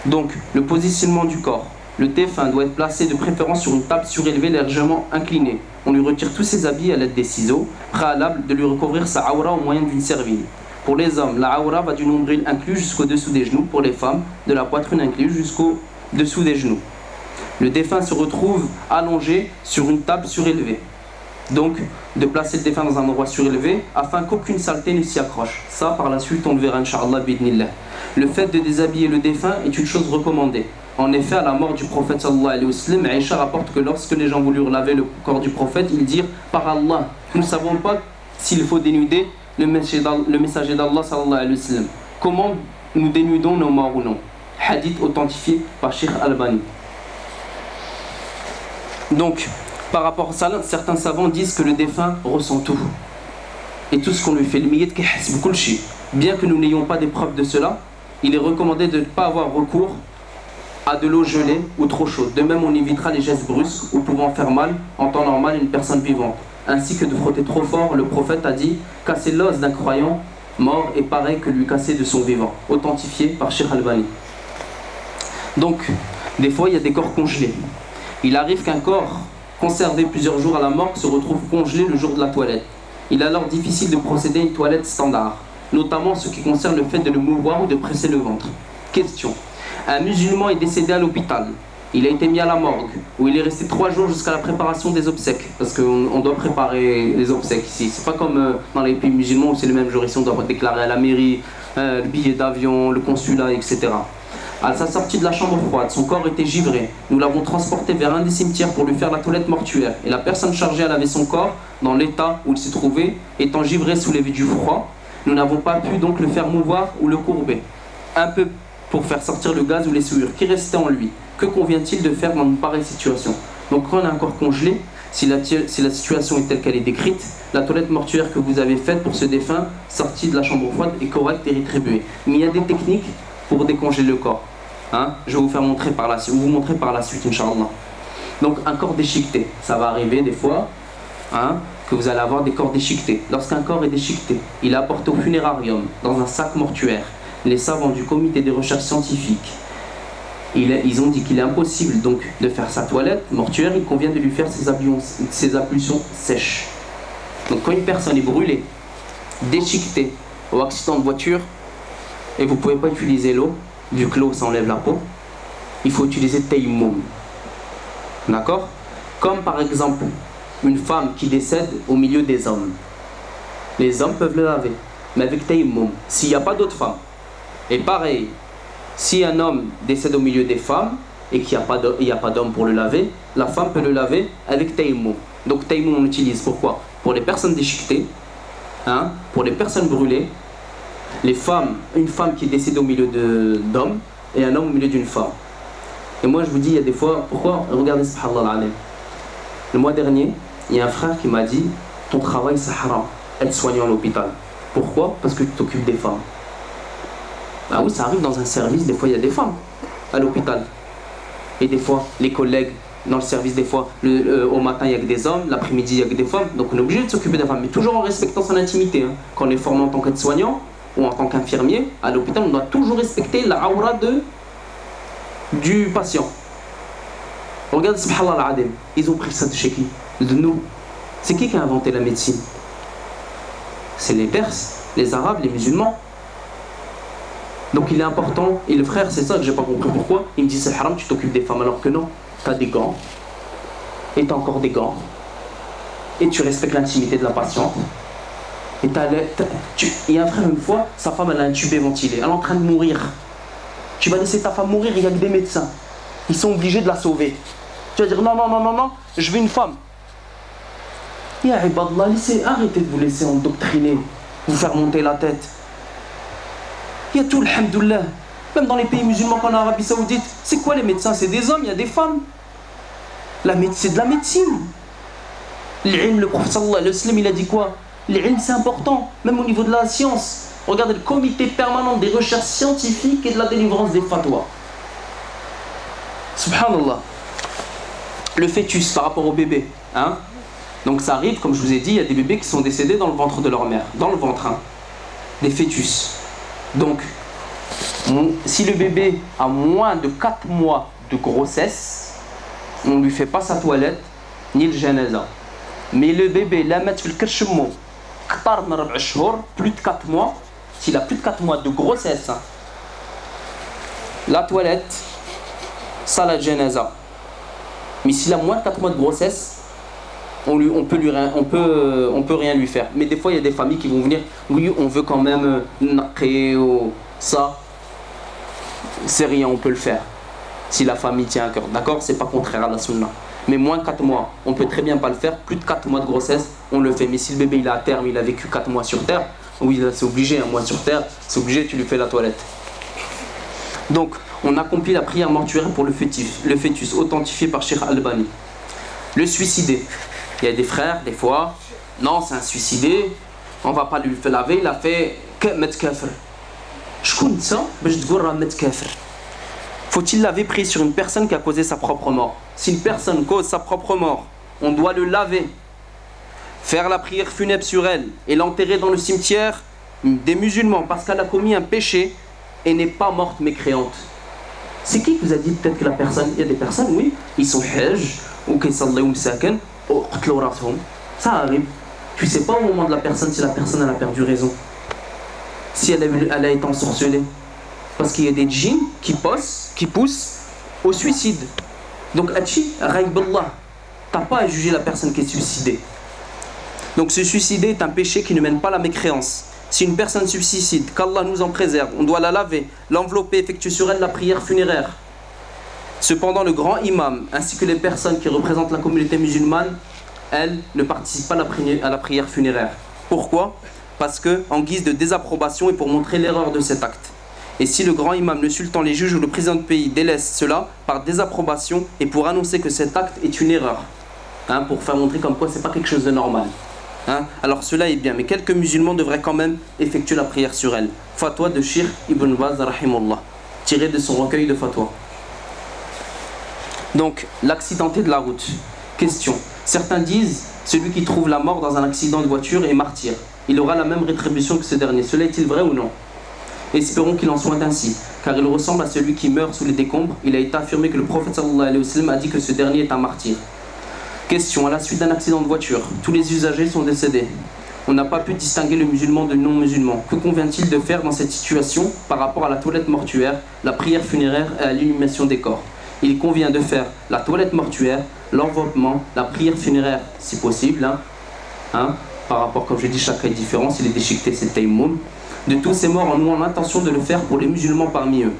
Donc, le positionnement du corps. Le défunt doit être placé de préférence sur une table surélevée légèrement inclinée. On lui retire tous ses habits à l'aide des ciseaux, préalable de lui recouvrir sa aura au moyen d'une serville. Pour les hommes, la aura va du nombril inclus jusqu'au dessous des genoux. Pour les femmes, de la poitrine inclus jusqu'au dessous des genoux. Le défunt se retrouve allongé sur une table surélevée. Donc, de placer le défunt dans un endroit surélevé afin qu'aucune saleté ne s'y accroche. Ça, par la suite, on le verra, Inch'Allah, bidnillah. Le fait de déshabiller le défunt est une chose recommandée. En effet, à la mort du prophète sallallahu alayhi wa sallam, Aïcha rapporte que lorsque les gens voulurent laver le corps du prophète, ils dirent par Allah, nous ne savons pas s'il faut dénuder le messager d'Allah sallallahu alayhi wa sallam. Comment nous dénudons nos morts ou non? Hadith authentifié par Sheikh Albani. Donc, par rapport à ça, certains savants disent que le défunt ressent tout. Et tout ce qu'on lui fait, bien que nous n'ayons pas des preuves de cela, il est recommandé de ne pas avoir recours à de l'eau gelée ou trop chaude. De même, on évitera les gestes brusques ou pouvant faire mal en temps normal à une personne vivante. Ainsi que de frotter trop fort, le prophète a dit « Casser l'os d'un croyant mort est pareil que lui casser de son vivant », authentifié par Sheikh Albani. Donc, des fois, il y a des corps congelés. Il arrive qu'un corps conservé plusieurs jours à la morgue se retrouve congelé le jour de la toilette. Il est alors difficile de procéder à une toilette standard, notamment ce qui concerne le fait de le mouvoir ou de presser le ventre. Question. Un musulman est décédé à l'hôpital. Il a été mis à la morgue, où il est resté 3 jours jusqu'à la préparation des obsèques. Parce qu'on doit préparer les obsèques ici. C'est pas comme dans les pays musulmans où c'est le même jour. Ici, on doit déclarer à la mairie, le billet d'avion, le consulat, etc. À sa sortie de la chambre froide, son corps était givré. Nous l'avons transporté vers un des cimetières pour lui faire la toilette mortuaire. Et la personne chargée à laver son corps, dans l'état où il se trouvait, étant givré sous les du froid, nous n'avons pas pu donc le faire mouvoir ou le courber. Un peu pour faire sortir le gaz ou les souillures qui restaient en lui. Que convient-il de faire dans une pareille situation? Donc quand on a un corps congelé, si la situation est telle qu'elle est décrite, la toilette mortuaire que vous avez faite pour ce défunt, sorti de la chambre froide, est correcte et rétribuée. Mais il y a des techniques pour décongeler le corps. Hein? Je vais vous montrer par la suite, Inch'Allah. Donc un corps déchiqueté, ça va arriver des fois, hein, que vous allez avoir des corps déchiquetés. Lorsqu'un corps est déchiqueté, il est apporté au funérarium, dans un sac mortuaire. Les savants du comité des recherches scientifiques, ils ont dit qu'il est impossible donc de faire sa toilette mortuaire, il convient de lui faire ses ablutions sèches. Donc quand une personne est brûlée, déchiquetée, au accident de voiture, et vous ne pouvez pas utiliser l'eau, vu que l'eau ça enlève la peau, il faut utiliser tayammum. D'accord? Comme par exemple, une femme qui décède au milieu des hommes. Les hommes peuvent le laver, mais avec tayammum, s'il n'y a pas d'autres femmes. Et pareil, si un homme décède au milieu des femmes et qu'il n'y a pas d'homme pour le laver, la femme peut le laver avec tayammum. Donc tayammum on l'utilise pourquoi? Pour les personnes déchiquetées, hein, pour les personnes brûlées, les femmes, une femme qui est décédée au milieu d'hommes et un homme au milieu d'une femme. Et moi je vous dis, il y a des fois, pourquoi? Regardez, subhanallah alayhi. Le mois dernier, il y a un frère qui m'a dit, ton travail c'est haram, être soignant à l'hôpital. Pourquoi? Parce que tu t'occupes des femmes. Ah oui, ça arrive dans un service, des fois il y a des femmes à l'hôpital. Et des fois, les collègues dans le service, des fois, au matin il n'y a que des hommes, l'après-midi il n'y a que des femmes. Donc on est obligé de s'occuper des femmes, mais toujours en respectant son intimité. Hein. Quand on est formé en tant qu'aide-soignant ou en tant qu'infirmier, à l'hôpital, on doit toujours respecter la aura du patient. Regarde, subhanallah al-adim, ils ont pris ça de chez qui? De nous. C'est qui a inventé la médecine? C'est les Perses, les Arabes, les musulmans. Donc il est important, et le frère, c'est ça que j'ai pas compris pourquoi. Il me dit c'est haram, tu t'occupes des femmes, alors que non, tu as des gants, et tu as encore des gants, et tu respectes l'intimité de la patiente. Et il y a un frère, une fois, sa femme elle a un tubé ventilé, elle est en train de mourir. Tu vas laisser ta femme mourir, il y a que des médecins, ils sont obligés de la sauver. Tu vas dire non, non, non, non, non, je veux une femme. Ya ibadallah, arrêtez de vous laisser endoctriner, vous faire monter la tête. Il y a tout, alhamdoulilah. Même dans les pays musulmans comme en Arabie Saoudite, c'est quoi les médecins? C'est des hommes, il y a des femmes. C'est de la médecine. L'ilm, le prophète sallallahu alayhi wa sallam, il a dit quoi? L'ilm, c'est important, même au niveau de la science. Regardez le comité permanent des recherches scientifiques et de la délivrance des fatwas. Subhanallah. Le fœtus par rapport au bébé. Hein? Donc ça arrive, comme je vous ai dit, il y a des bébés qui sont décédés dans le ventre de leur mère. Dans le ventre, hein. Des fœtus. Donc, si le bébé a moins de 4 mois de grossesse, on ne lui fait pas sa toilette, ni le janaza. Mais le bébé, plus de 4 mois, s'il a plus de 4 mois de grossesse, hein, la toilette, ça la janaza. Mais s'il a moins de 4 mois de grossesse, on peut rien lui faire. Mais des fois il y a des familles qui vont venir, oui on veut quand même naqer ou ça, c'est rien, on peut le faire si la famille tient à cœur, d'accord, c'est pas contraire à la sunna. Mais moins de 4 mois, on peut très bien pas le faire. Plus de 4 mois de grossesse, on le fait. Mais si le bébé il est à terme, il a vécu 4 mois sur terre, oui c'est obligé, un mois sur terre, c'est obligé, tu lui fais la toilette. Donc on accomplit la prière mortuaire pour le fœtus authentifié par Cheikh Albani. Le suicidé. Il y a des frères, des fois, non, c'est un suicidé, on va pas lui faire laver, il a fait que met kafir. Je connais ça, mais je dois mettre kafir. Faut-il laver prise sur une personne qui a causé sa propre mort? Si une personne cause sa propre mort, on doit le laver, faire la prière funèbre sur elle et l'enterrer dans le cimetière des musulmans parce qu'elle a commis un péché et n'est pas morte mécréante. C'est qui vous a dit peut-être que la personne, il y a des personnes, oui, ils sont hajj ou qu'ils sont sakin. Ça arrive. Tu sais pas au moment de la personne si la personne elle a perdu raison, si elle a été ensorcelée, parce qu'il y a des djinns qui poussent au suicide. Donc Hachi, Raïballah, t'as pas à juger la personne qui est suicidée. Donc se suicider est un péché qui ne mène pas à la mécréance. Si une personne se suicide, qu'Allah nous en préserve, on doit la laver, l'envelopper, effectuer sur elle la prière funéraire. Cependant, le grand imam, ainsi que les personnes qui représentent la communauté musulmane, elles ne participent pas à la prière funéraire. Pourquoi? Parce que, en guise de désapprobation et pour montrer l'erreur de cet acte. Et si le grand imam, le sultan, les juges ou le président de pays délaissent cela par désapprobation et pour annoncer que cet acte est une erreur, hein, pour faire montrer comme quoi c'est pas quelque chose de normal. Hein, alors cela est bien, mais quelques musulmans devraient quand même effectuer la prière sur elle. Fatwa de Cheikh Ibn Baz, rahimullah, tiré de son recueil de fatwa. Donc, l'accidenté de la route. Question. Certains disent, celui qui trouve la mort dans un accident de voiture est martyr. Il aura la même rétribution que ce dernier. Cela est-il vrai ou non? Espérons qu'il en soit ainsi, car il ressemble à celui qui meurt sous les décombres. Il a été affirmé que le prophète sallallahu alayhi wa sallam a dit que ce dernier est un martyr. Question. À la suite d'un accident de voiture, tous les usagers sont décédés. On n'a pas pu distinguer le musulman de non-musulman. Que convient-il de faire dans cette situation par rapport à la toilette mortuaire, la prière funéraire et à l'inhumation des corps? Il convient de faire la toilette mortuaire, l'enveloppement, la prière funéraire si possible, par rapport, comme je dis, chaque cas est différent, s'il est déchiqueté c'est taïmoum, de tous ces morts en ayant l'intention de le faire pour les musulmans parmi eux.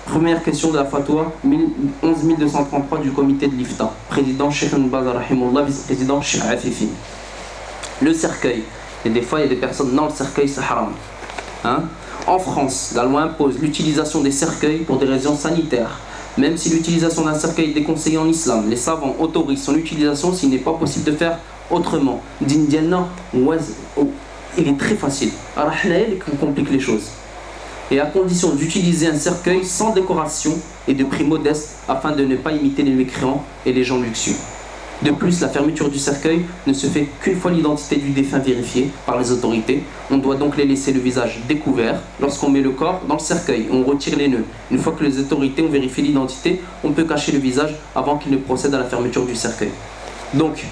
Première question de la fatwa 11233 du comité de l'IFTA, président Cheikh Ibn Baz rahimahullah, vice-président Cheikh Afifi. Le cercueil, et des fois il y a des personnes, non, le cercueil c'est haram. En France, la loi impose l'utilisation des cercueils pour des raisons sanitaires. Même si l'utilisation d'un cercueil est déconseillée en islam, les savants autorisent son utilisation s'il n'est pas possible de faire autrement. D'indiana, il est très facile. Il complique les choses. Et à condition d'utiliser un cercueil sans décoration et de prix modeste afin de ne pas imiter les mécréants et les gens luxueux. De plus, la fermeture du cercueil ne se fait qu'une fois l'identité du défunt vérifiée par les autorités. On doit donc les laisser le visage découvert lorsqu'on met le corps dans le cercueil. On retire les nœuds. Une fois que les autorités ont vérifié l'identité, on peut cacher le visage avant qu'ils ne procèdent à la fermeture du cercueil. Donc,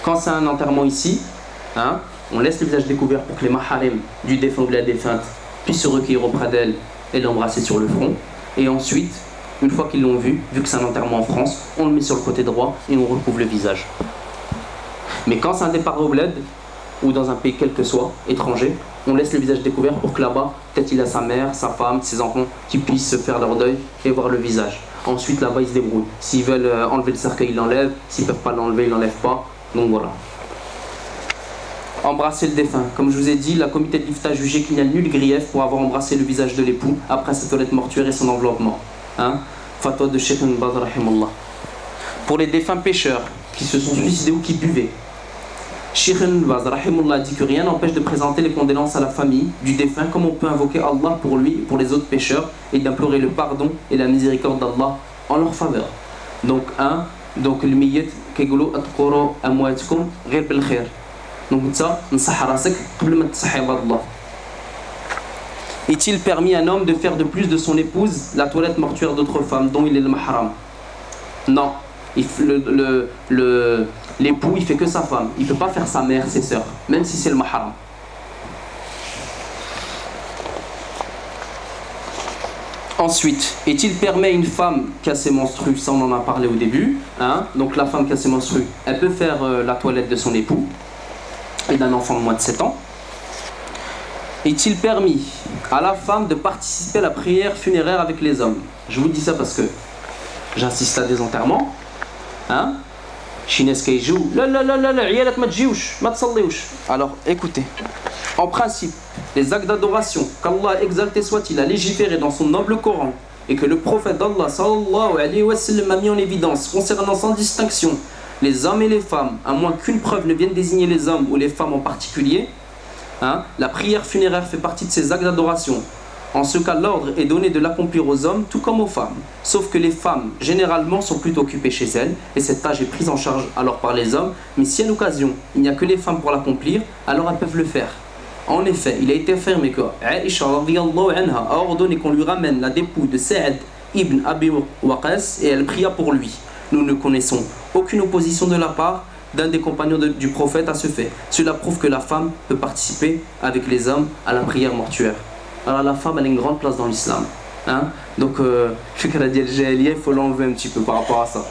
quand c'est un enterrement ici, on laisse le visage découvert pour que les maharim du défunt ou de la défunte puissent se recueillir auprès d'elle et l'embrasser sur le front. Et ensuite, une fois qu'ils l'ont vu que c'est un enterrement en France, on le met sur le côté droit et on recouvre le visage. Mais quand c'est un départ au bled, ou dans un pays quel que soit, étranger, on laisse le visage découvert pour que là-bas, peut-être il a sa mère, sa femme, ses enfants, qui puissent se faire leur deuil et voir le visage. Ensuite, là-bas, ils se débrouillent. S'ils veulent enlever le cercueil, ils l'enlèvent. S'ils ne peuvent pas l'enlever, ils ne l'enlèvent pas. Donc voilà. Embrasser le défunt. Comme je vous ai dit, la comité de l'IFTA a jugé qu'il n'y a nul grief pour avoir embrassé le visage de l'époux après sa toilette mortuaire et son enveloppement. Fatwa de Cheikh Ibn Baz rahimahullah. Pour les défunts pécheurs qui se sont suicidés ou qui buvaient, Cheikh Ibn Baz rahimahullah dit que rien n'empêche de présenter les condoléances à la famille du défunt, comme on peut invoquer Allah pour lui et pour les autres pécheurs et d'implorer le pardon et la miséricorde d'Allah en leur faveur. Donc le miyyit kayqulu atquru amwatkum ghayr bil khair. Donc ça, est-il permis à un homme de faire de plus de son épouse la toilette mortuaire d'autres femmes dont il est le mahram? Non. L'époux il fait que sa femme. Il ne peut pas faire sa mère, ses sœurs, même si c'est le mahram. Ensuite, est-il permis à une femme qui a ses menstrues, ça on en a parlé au début, donc la femme qui a ses menstrues, elle peut faire la toilette de son époux et d'un enfant de moins de 7 ans. Est-il permis à la femme de participer à la prière funéraire avec les hommes? Je vous dis ça parce que j'assiste à des enterrements. Alors écoutez, en principe, les actes d'adoration qu'Allah exalté soit-il a légiféré dans son noble Coran et que le prophète d'Allah sallallahu alayhi wa sallam a mis en évidence concernant sans distinction les hommes et les femmes, à moins qu'une preuve ne vienne désigner les hommes ou les femmes en particulier, la prière funéraire fait partie de ces actes d'adoration. En ce cas, l'ordre est donné de l'accomplir aux hommes tout comme aux femmes. Sauf que les femmes, généralement, sont plutôt occupées chez elles et cette tâche est prise en charge alors par les hommes. Mais si à l'occasion, il n'y a que les femmes pour l'accomplir, alors elles peuvent le faire. En effet, il a été affirmé que Aïcha radiyallahu anha a ordonné qu'on lui ramène la dépouille de Sa'ad ibn Abi Waqqas et elle pria pour lui. Nous ne connaissons aucune opposition de la part d'un des compagnons du prophète à ce fait. Cela prouve que la femme peut participer avec les hommes à la prière mortuaire. Alors la femme elle a une grande place dans l'islam. Donc il faut l'enlever un petit peu par rapport à ça.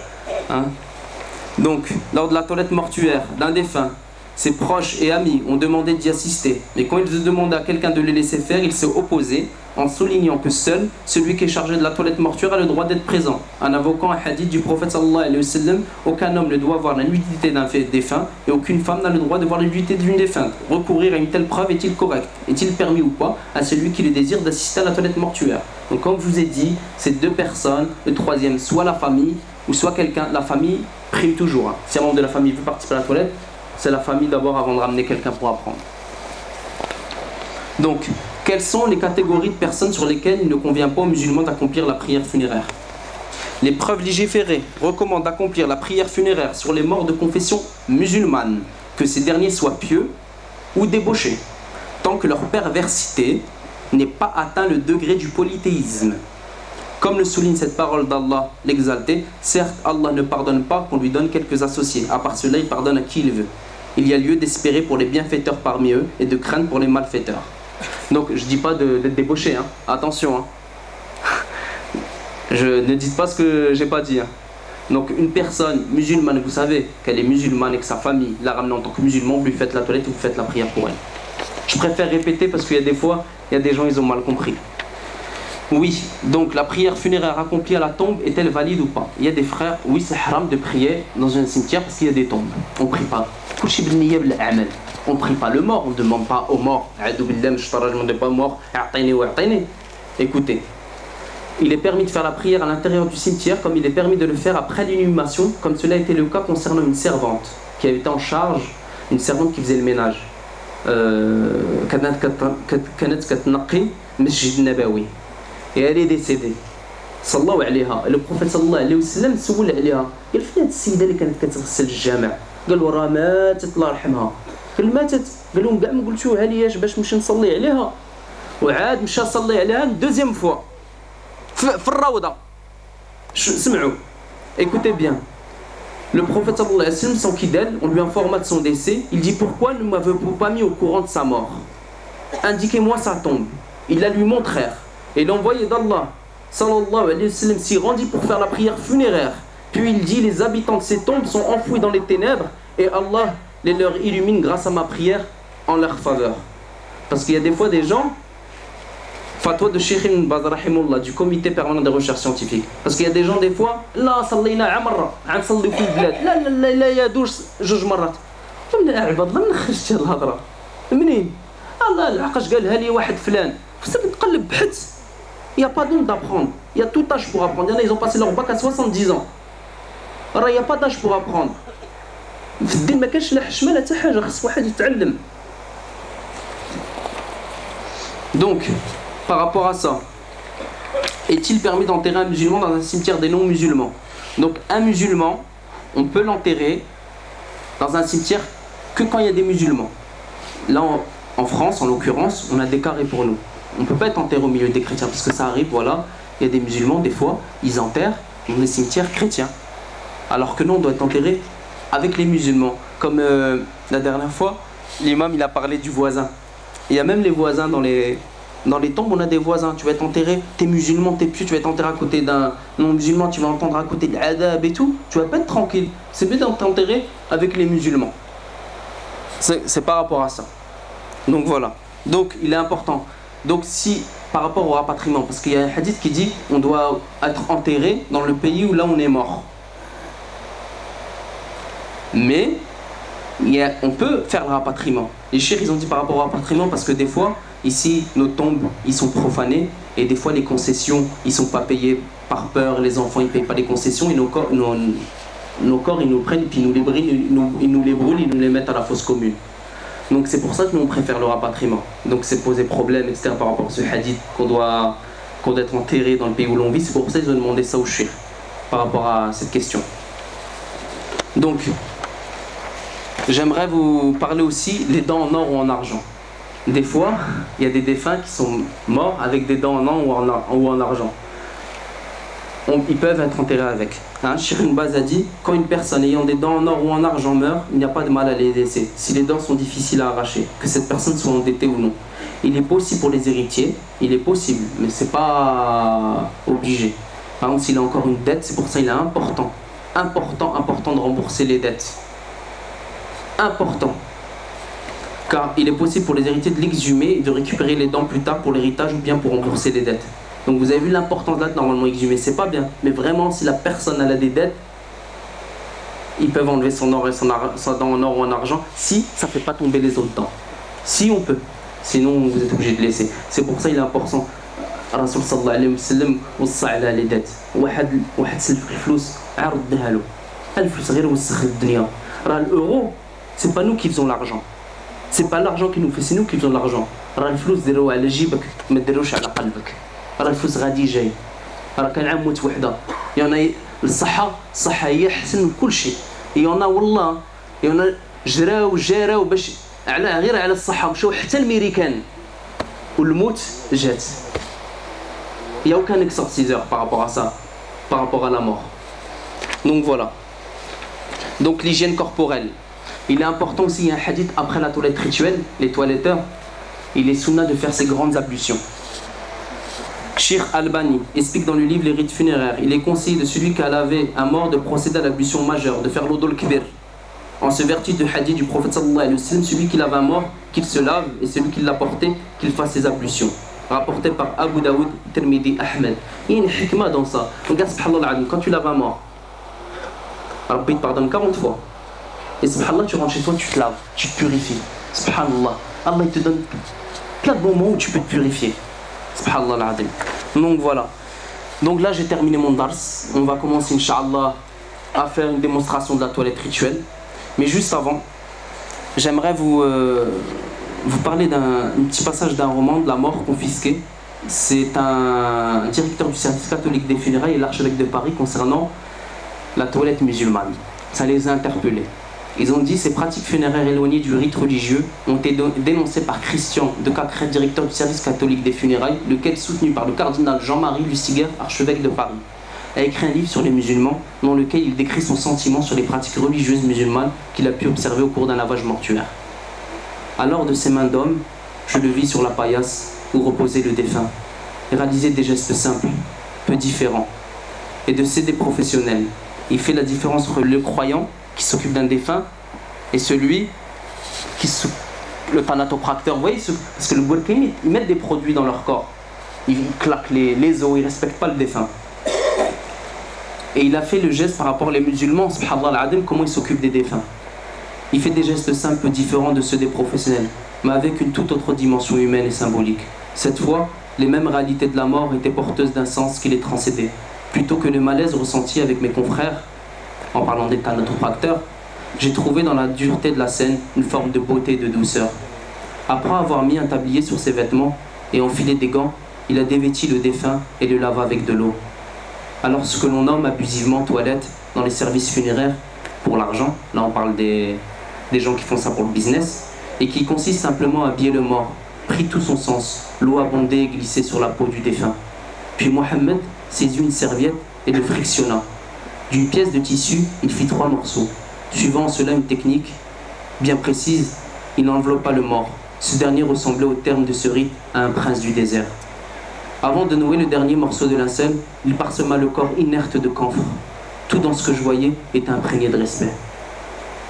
Donc lors de la toilette mortuaire d'un défunt, ses proches et amis ont demandé d'y assister. Mais quand ils demandaient à quelqu'un de les laisser faire, il s'est opposé en soulignant que seul celui qui est chargé de la toilette mortuaire a le droit d'être présent. En invoquant un hadith du prophète sallallahu alayhi wa sallam, aucun homme ne doit voir la nudité d'un défunt et aucune femme n'a le droit de voir la nudité d'une défunte. Recourir à une telle preuve est-il correct? Est-il permis ou pas à celui qui le désire d'assister à la toilette mortuaire? Donc comme je vous ai dit, c'est deux personnes, le troisième, soit la famille ou soit quelqu'un. La famille prime toujours. Si un membre de la famille veut participer à la toilette, c'est la famille d'abord avant de ramener quelqu'un pour apprendre. Donc, quelles sont les catégories de personnes sur lesquelles il ne convient pas aux musulmans d'accomplir la prière funéraire? Les preuves légiférées recommandent d'accomplir la prière funéraire sur les morts de confession musulmane, que ces derniers soient pieux ou débauchés, tant que leur perversité n'ait pas atteint le degré du polythéisme. Comme le souligne cette parole d'Allah, l'exalté, certes Allah ne pardonne pas qu'on lui donne quelques associés, à part cela il pardonne à qui il veut. Il y a lieu d'espérer pour les bienfaiteurs parmi eux et de craindre pour les malfaiteurs. Donc je ne dis pas d'être débauché, attention. Ne dites pas ce que j'ai pas dit. Donc une personne musulmane, vous savez qu'elle est musulmane et que sa famille l'a ramenée en tant que musulman, vous lui faites la toilette et vous faites la prière pour elle. Je préfère répéter parce qu'il y a des fois, il y a des gens, ils ont mal compris. Oui, donc la prière funéraire accomplie à la tombe est-elle valide ou pas? Il y a des frères, oui c'est haram de prier dans un cimetière parce qu'il y a des tombes. On ne prie pas. On ne prie pas le mort, on ne demande pas au mort. Je ne demande pas au mort. Écoutez, il est permis de faire la prière à l'intérieur du cimetière comme il est permis de le faire après l'inhumation, comme cela a été le cas concernant une servante qui avait été en charge, une servante qui faisait le ménage. Et elle est décédée. Sallallahu alayha. Le prophète sallallahu alayhi wa sallam سول عليها. قال فين هاد السيده اللي كانت كتغسل الجامع؟ قال وراه ماتت الله يرحمها. قال ماتت؟ قال لهم كاع ما قلتوها لياش باش نمشي نصلي عليها. وعاد مشى صلي عليها دوزيام فوا. في الروضه. سمعوا. Écoutez bien. Le prophète sallallahu alayhi wa sallam sans qu'il d'elle, on lui informa de son décès. Il dit pourquoi ne m'avez-vous pas mis au courant de sa mort? Indiquez-moi sa tombe. Ils la lui montrèrent. Et l'envoyé d'Allah, sallallahu alayhi wa sallam, s'y rendit pour faire la prière funéraire. Puis il dit, les habitants de ces tombes sont enfouis dans les ténèbres et Allah les leur illumine grâce à ma prière en leur faveur. Parce qu'il y a des fois des gens, fatwa de Cheikh Ibn Baz rahimahullah, du comité permanent des recherches scientifiques. Parce qu'il y a des gens des fois, là, sallayna amra, عن صلي في البلاد. لا يدوش جوج مرات. من عباد الله من خرجت هاد الهضره. منين؟ الله العقش قالها لي واحد فلان. فصرت نقلب بحث. Il n'y a pas d'âge d'apprendre. Il y a tout âge pour apprendre. Il y en a, ils ont passé leur bac à 70 ans. Alors, il n'y a pas d'âge pour apprendre. في الدين ما كانش لا حشمه لا حتى حاجه خص واحد يتعلم. Donc, par rapport à ça, est-il permis d'enterrer un musulman dans un cimetière des non-musulmans? Donc, un musulman, on peut l'enterrer dans un cimetière que quand il y a des musulmans. Là, en France, en l'occurrence, on a des carrés pour nous. On ne peut pas être enterré au milieu des chrétiens parce que ça arrive, voilà. Il y a des musulmans, des fois, ils enterrent dans des cimetières chrétiens. Alors que nous, on doit être enterré avec les musulmans. Comme la dernière fois, l'imam, il a parlé du voisin. Il y a même les voisins dans les tombes, on a des voisins. Tu vas être enterré, t'es musulman, t'es pieux, tu vas être enterré à côté d'un non-musulman, tu vas entendre à côté de l'adab et tout. Tu vas pas être tranquille. C'est mieux d'être enterré avec les musulmans. C'est par rapport à ça. Donc voilà. Donc il est important. Donc si, par rapport au rapatriement, parce qu'il y a un hadith qui dit on doit être enterré dans le pays où là on est mort. Mais on peut faire le rapatriement. Les cheikhs ils ont dit par rapport au rapatriement parce que des fois, ici, nos tombes, ils sont profanés et des fois les concessions, ils sont pas payés par peur, les enfants ils payent pas les concessions et nos corps ils nous prennent, puis ils nous les brûlent, ils nous les mettent à la fosse commune. Donc c'est pour ça que nous on préfère le rapatriement. Donc c'est poser problème, etc. par rapport à ce hadith qu'on doit être enterré dans le pays où l'on vit. C'est pour ça qu'ils ont demandé ça au cheikh par rapport à cette question. Donc j'aimerais vous parler aussi des dents en or ou en argent. Des fois, il y a des défunts qui sont morts avec des dents en or ou en argent. Ils peuvent être enterrés avec. Cheikh Ibn Baz a dit, quand une personne ayant des dents en or ou en argent meurt, il n'y a pas de mal à les laisser, si les dents sont difficiles à arracher, que cette personne soit endettée ou non. Il est possible pour les héritiers, il est possible, mais c'est pas obligé. Par exemple, s'il a encore une dette, c'est pour ça qu'il est important de rembourser les dettes. Important. Car il est possible pour les héritiers de l'exhumer et de récupérer les dents plus tard pour l'héritage ou bien pour rembourser les dettes. Donc vous avez vu l'importance de la dette normalement exhumée, c'est pas bien. Mais vraiment, si la personne elle a des dettes, ils peuvent enlever son or et sa dent en or ou en argent si ça fait pas tomber les autres dents. Si on peut. Sinon, vous êtes obligé de laisser. C'est pour ça qu'il est important. Rasul sallallahu alayhi wa sallam وصى على les dettes. واحد سلف الفلوس عرضها له. الفلوس غير وسخ الدنيا. راه l'euro, c'est pas nous qui faisons l'argent. C'est pas l'argent qui nous fait, c'est nous qui faisons l'argent. راه الفلوس ديروها على جيبك ما ديروش على قلبك. راه الفلوس غادي جاي. راه كان عام موت وحده. يعني الصحة هي أحسن من كل شيء. يانا والله يانا جراو باش غير على الصحة مشاو حتى الميريكان والموت جات. Il n'y a aucun exorciseur par rapport à ça, par rapport à la mort. Donc voilà. Donc l'hygiène corporelle. Il est important aussi, il y a un hadith après la toilette rituelle, les toiletteurs, il est sunna de faire ces grandes ablutions. Cheikh Albani explique dans le livre Les rites funéraires, il est conseillé de celui qui a lavé un mort de procéder à l'ablution majeure, de faire l'odol kbir. En ce vertu de hadith du prophète sallallahu alayhi wa sallam, celui qui lave un mort, qu'il se lave, et celui qui l'a porté, qu'il fasse ses ablutions. Rapporté par Abu Daoud, Tirmidhi, Ahmed. Il y a une hikmah dans ça. Regarde, subhanallah, quand tu laves un mort, Rabbi te pardonne 40 fois. Et subhanallah, tu rentres chez toi, tu te laves, tu te purifies. Subhanallah, Allah il te donne plein de moments où tu peux te purifier. Subhanallah al-Azim. Donc voilà. Donc là j'ai terminé mon dars. On va commencer Inch'Allah à faire une démonstration de la toilette rituelle. Mais juste avant, j'aimerais vous parler d'un petit passage d'un roman de la mort confisquée. C'est un directeur du service catholique des funérailles et l'archevêque de Paris concernant la toilette musulmane. Ça les a interpellés. Ils ont dit ces pratiques funéraires éloignées du rite religieux ont été dénoncées par Christian de Cacrès, directeur du service catholique des funérailles, lequel, soutenu par le cardinal Jean-Marie Lustiger, archevêque de Paris, a écrit un livre sur les musulmans dans lequel il décrit son sentiment sur les pratiques religieuses musulmanes qu'il a pu observer au cours d'un lavage mortuaire. Alors de ses mains d'homme, je le vis sur la paillasse où reposait le défunt, et réalisait des gestes simples, peu différents, et de ses professionnels. Il fait la différence entre le croyant qui s'occupe d'un défunt et celui qui le thanatopracteur. Vous voyez, parce que le burkini, ils mettent des produits dans leur corps. Ils claquent les os, ils ne respectent pas le défunt. Et il a fait le geste par rapport aux musulmans, subhanallah al-Adim, comment ils s'occupent des défunts. Il fait des gestes simples différents de ceux des professionnels, mais avec une toute autre dimension humaine et symbolique. Cette fois, les mêmes réalités de la mort étaient porteuses d'un sens qui les transcédait. Plutôt que le malaise ressenti avec mes confrères, en parlant des thanatopracteurs, j'ai trouvé dans la dureté de la scène une forme de beauté et de douceur. Après avoir mis un tablier sur ses vêtements et enfilé des gants, il a dévêti le défunt et le lava avec de l'eau. Alors ce que l'on nomme abusivement toilette dans les services funéraires pour l'argent, là on parle des gens qui font ça pour le business, et qui consiste simplement à habiller le mort, prit tout son sens, l'eau abondée et glissée sur la peau du défunt. Puis Mohammed saisit une serviette et le frictionna. D'une pièce de tissu, il fit 3 morceaux. Suivant en cela une technique bien précise, il enveloppa le mort. Ce dernier ressemblait au terme de ce rite à un prince du désert. Avant de nouer le dernier morceau de linceul, il parsema le corps inerte de camphre. Tout dans ce que je voyais était imprégné de respect.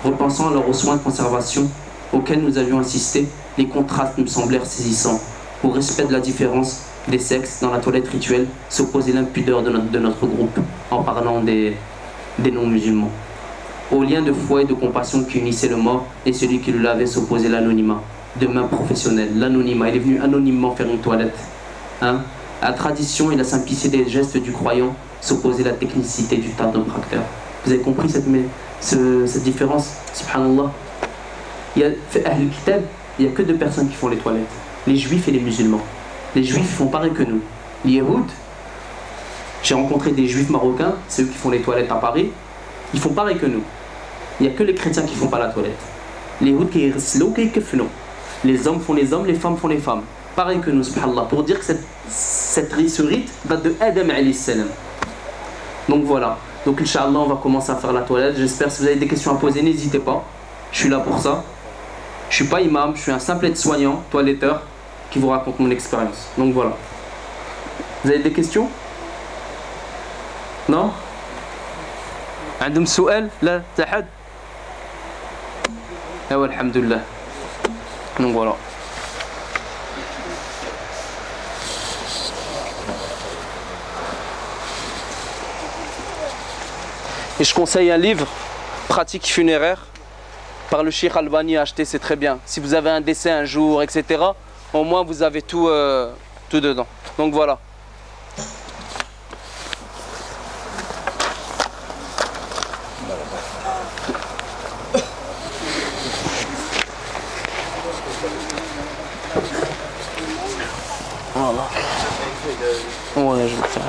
Repensant alors aux soins de conservation auxquels nous avions assisté, les contrastes me semblèrent saisissants. Au respect de la différence des sexes dans la toilette rituelle s'opposait l'impudeur de notre groupe, en parlant des non-musulmans. Au lien de foi et de compassion qui unissait le mort et celui qui le lavait s'opposait l'anonymat. De main professionnelle, l'anonymat. Il est venu anonymement faire une toilette. Hein? La tradition et la simplicité des gestes du croyant s'opposait la technicité du thanatopracteur. Vous avez compris cette différence? Subhanallah. Il y a Ahl Kitab, il n'y a que 2 personnes qui font les toilettes. Les juifs et les musulmans. Les juifs font pareil que nous. Les Yéhoud, j'ai rencontré des juifs marocains, c'est eux qui font les toilettes à Paris, ils font pareil que nous. Il n'y a que les chrétiens qui ne font pas la toilette. Les Yéhoud qui restent qui kefno. Les hommes font les hommes, les femmes font les femmes. Pareil que nous, subhanallah. Pour dire que ce rite date de Adam alayhi salam. Donc voilà. Donc Inch'Allah, on va commencer à faire la toilette. J'espère, si vous avez des questions à poser, n'hésitez pas. Je suis là pour ça. Je ne suis pas imam, je suis un simple aide-soignant, toiletteur, qui vous raconte mon expérience. Donc voilà. Vous avez des questions? Non? عندهم سؤال؟ لا تحد؟ ايوا الحمد لله. Donc voilà. Et je conseille un livre, Pratique funéraire, par le Cheikh Albani à acheter, c'est très bien. Si vous avez un décès un jour, etc., au moins vous avez tout, tout dedans. Donc voilà. Voilà. Ouais, je vais le faire.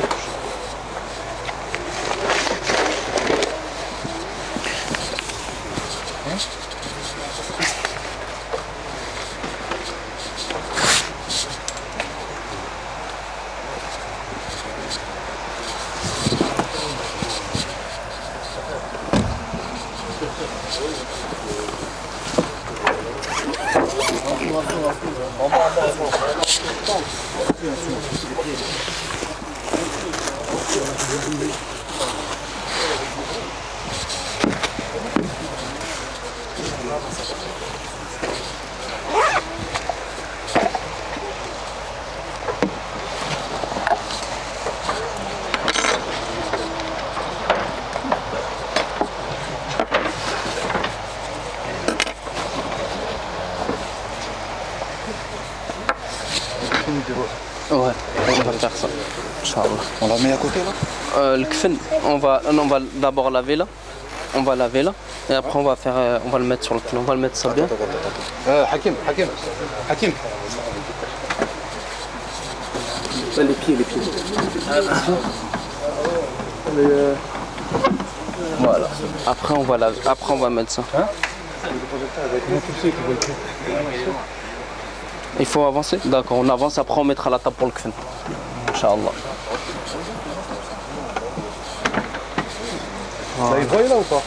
Ouais, on va faire ça. Inch'Allah. On la met à côté là? Le kfen, on va d'abord laver là. On va laver là. Et après on va faire, on va le mettre sur le kfen. On va le mettre ça bien. Hakim. Les pieds. Voilà. Après on va laver. Après on va mettre ça. Il faut avancer? D'accord, on avance, après on mettra la table pour le kfen. Inch'Allah. Ça y voit là ou pas?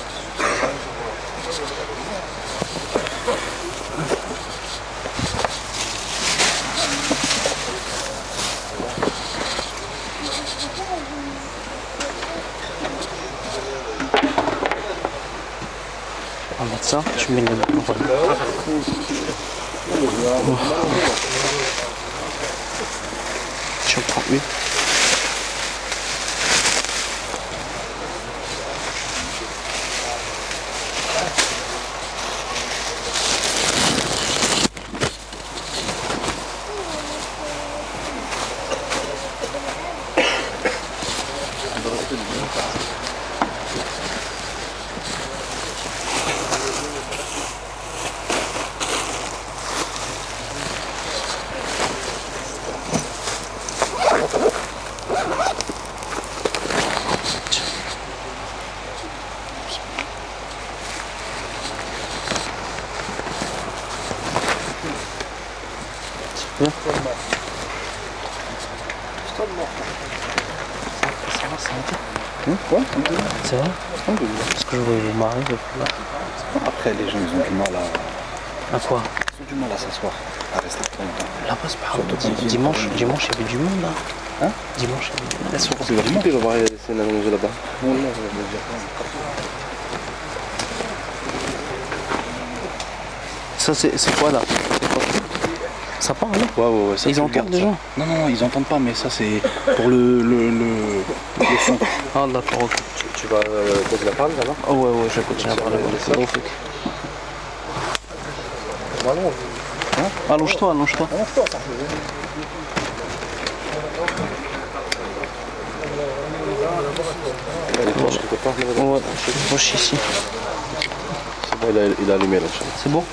On va mettre ça, tu mets le... Je prends une. C'est vrai? Parce que je voulais vous marier là. Après les gens ils ont du mal à... À quoi? Ils ont du mal à s'asseoir, à rester trop longtemps. Là-bas, c'est dimanche, il y avait du monde là. Hein? Dimanche, il y avait du monde. C'est vachement pire de voir c'est manger là-bas. Ça c'est quoi là? Ça parle là? Ouais, ça, ils entendent les gens? Non, ils entendent pas, mais ça c'est pour le son. Ah d'accord, ok. Tu vas continuer à parler là-bas? Oh ouais, je vais continuer à parler. Allonge-toi. Ouais, proche ici. C'est bon, il a allumé là. C'est bon?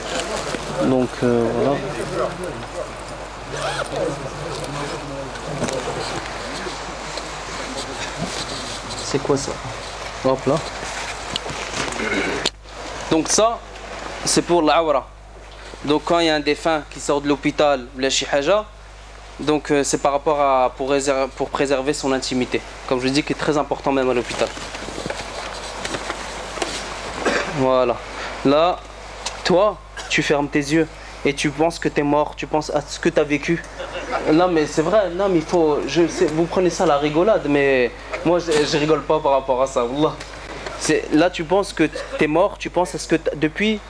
Donc voilà. C'est quoi ça? Hop là. Donc ça, c'est pour l'awra. Donc quand il y a un défunt qui sort de l'hôpital, donc c'est par rapport à pour préserver son intimité. Comme je dis, qui est très important même à l'hôpital. Voilà. Là, toi, tu fermes tes yeux et tu penses que tu es mort, tu penses à ce que tu as vécu. Non mais c'est vrai, non mais il faut, vous prenez ça à la rigolade, mais moi je rigole pas par rapport à ça. Wallah. Là tu penses que tu es mort, tu penses à ce que depuis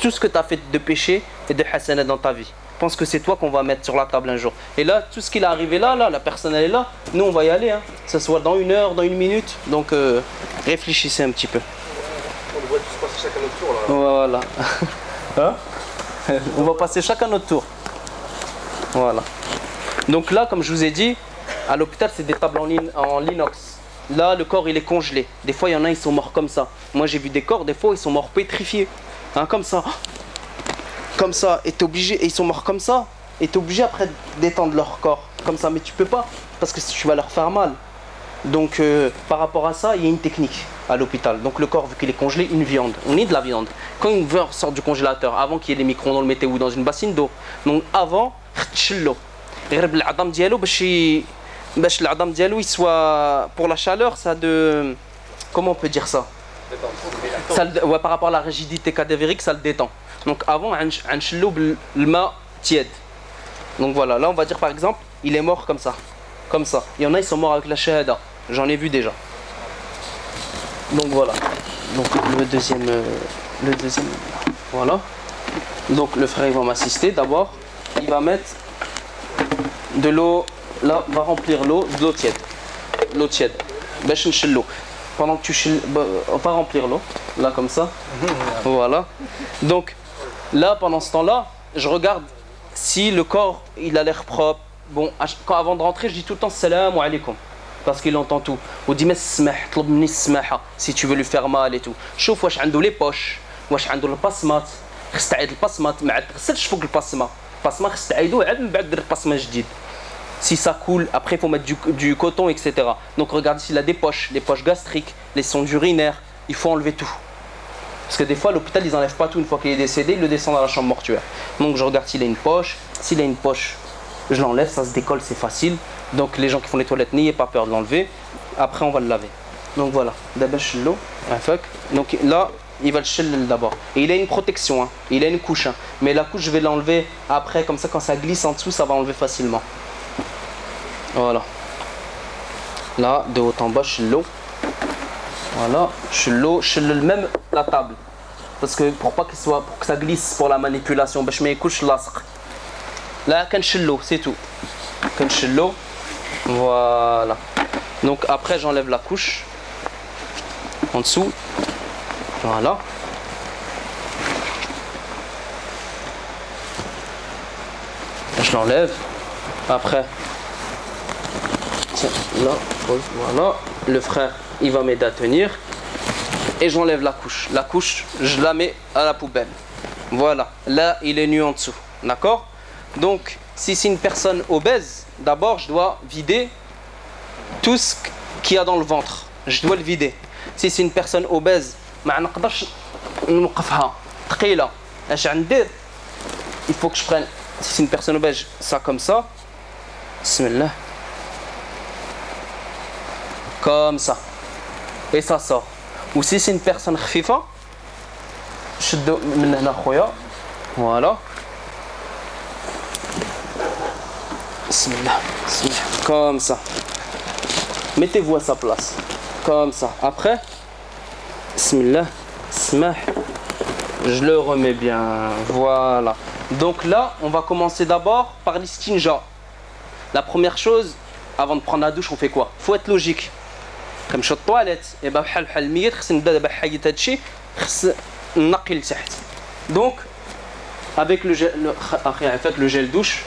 tout ce que tu as fait de péché et de hasana dans ta vie. Je pense que c'est toi qu'on va mettre sur la table un jour. Et là, tout ce qui est arrivé là, la personne elle est là, nous on va y aller, hein. Que ce soit dans 1 heure, dans 1 minute, donc réfléchissez un petit peu. On devrait tous passer chacun notre tour là. Voilà. Hein? On va passer chacun notre tour. Voilà. Donc là, comme je vous ai dit, à l'hôpital, c'est des tables en l'inox. Là, le corps, il est congelé. Des fois, il y en a, ils sont morts comme ça. Moi, j'ai vu des corps, des fois, ils sont morts pétrifiés. Hein, comme ça. Comme ça. Et t'es obligé, et ils sont morts comme ça. Et t'es obligé après d'étendre leur corps. Comme ça, mais tu peux pas. Parce que tu vas leur faire mal. Donc, par rapport à ça, il y a une technique à l'hôpital. Donc, le corps, vu qu'il est congelé, une viande. On est de la viande. Quand une viande sort du congélateur, avant qu'il y ait les micro-ondes, on le mettait où? Dans une bassine d'eau. Donc, avant, l'adam diallo il soit pour la chaleur, ça de, comment on peut dire ça, ouais, par rapport à la rigidité cadavérique, ça le détend. Donc avant un chelou le ma tiède. Donc voilà, là on va dire par exemple il est mort comme ça. Il y en a ils sont morts avec la shahada. j'en ai vu déjà. Donc voilà. Donc le deuxième, voilà. Donc le frère il va m'assister. D'abord, il va mettre de l'eau, là, va remplir l'eau, de l'eau tiède. L'eau tiède. l'eau. Pendant que tu on va remplir l'eau, là comme ça. Voilà. Donc là, pendant ce temps-là, je regarde si le corps il a l'air propre. Bon, avant de rentrer, je dis tout le temps salam alaikum. Parce qu'il entend tout. Ou dit si tu veux lui faire mal et tout. شوف واش عنده les poches, واش عنده البصمات. خص تعيد البصمات ما عاد تغسلش فوق البصمه. البصمه خص تعيدو عاد من بعد دير البصمه جديد. Si ça coule, après il faut mettre du coton, etc. Donc regarde s'il a des poches, les poches gastriques, les sondes urinaires, il faut enlever tout. Parce que des fois, à l'hôpital, ils n'enlèvent pas tout. Une fois qu'il est décédé, ils le descendent dans la chambre mortuaire. Donc je regarde s'il a une poche. S'il a une poche, je l'enlève, ça se décolle, c'est facile. Donc les gens qui font les toilettes, n'ayez pas peur de l'enlever. Après, on va le laver. Donc voilà, d'abord l'eau, un fuck. Donc là, il va le shell d'abord. Et il a une protection, hein. Il a une couche. Hein. Mais la couche, je vais l'enlever après, comme ça, quand ça glisse en dessous, ça va enlever facilement. Voilà. Là, de haut en bas, l'eau. Voilà, l'eau, même la table. Parce que pour pas qu'il soit, pour que ça glisse pour la manipulation, je mets une couche lasque. Là, l'eau, c'est tout. L'eau. Voilà. Donc après, j'enlève la couche. En dessous. Voilà. Je l'enlève. Après. Tiens, là, pose, voilà. Le frère, il va m'aider à tenir. Et j'enlève la couche. La couche, je la mets à la poubelle. Voilà. Là, il est nu en dessous. D'accord? Donc, si c'est une personne obèse, d'abord, je dois vider tout ce qu'il y a dans le ventre. Je dois le vider. Si c'est une personne obèse, il faut que je prenne, si c'est une personne obèse, ça comme ça. Bismillah. Comme ça. Et ça sort. Ou si c'est une personne khafifa, voilà. Bismillah. Comme ça. Mettez-vous à sa place. Comme ça. Après, bismillah. Je le remets bien. Voilà. Donc là, on va commencer d'abord par l'istinja. La première chose, avant de prendre la douche, on fait quoi? Faut être logique. Comme je suis aux toilettes, et ben donc avec le gel douche,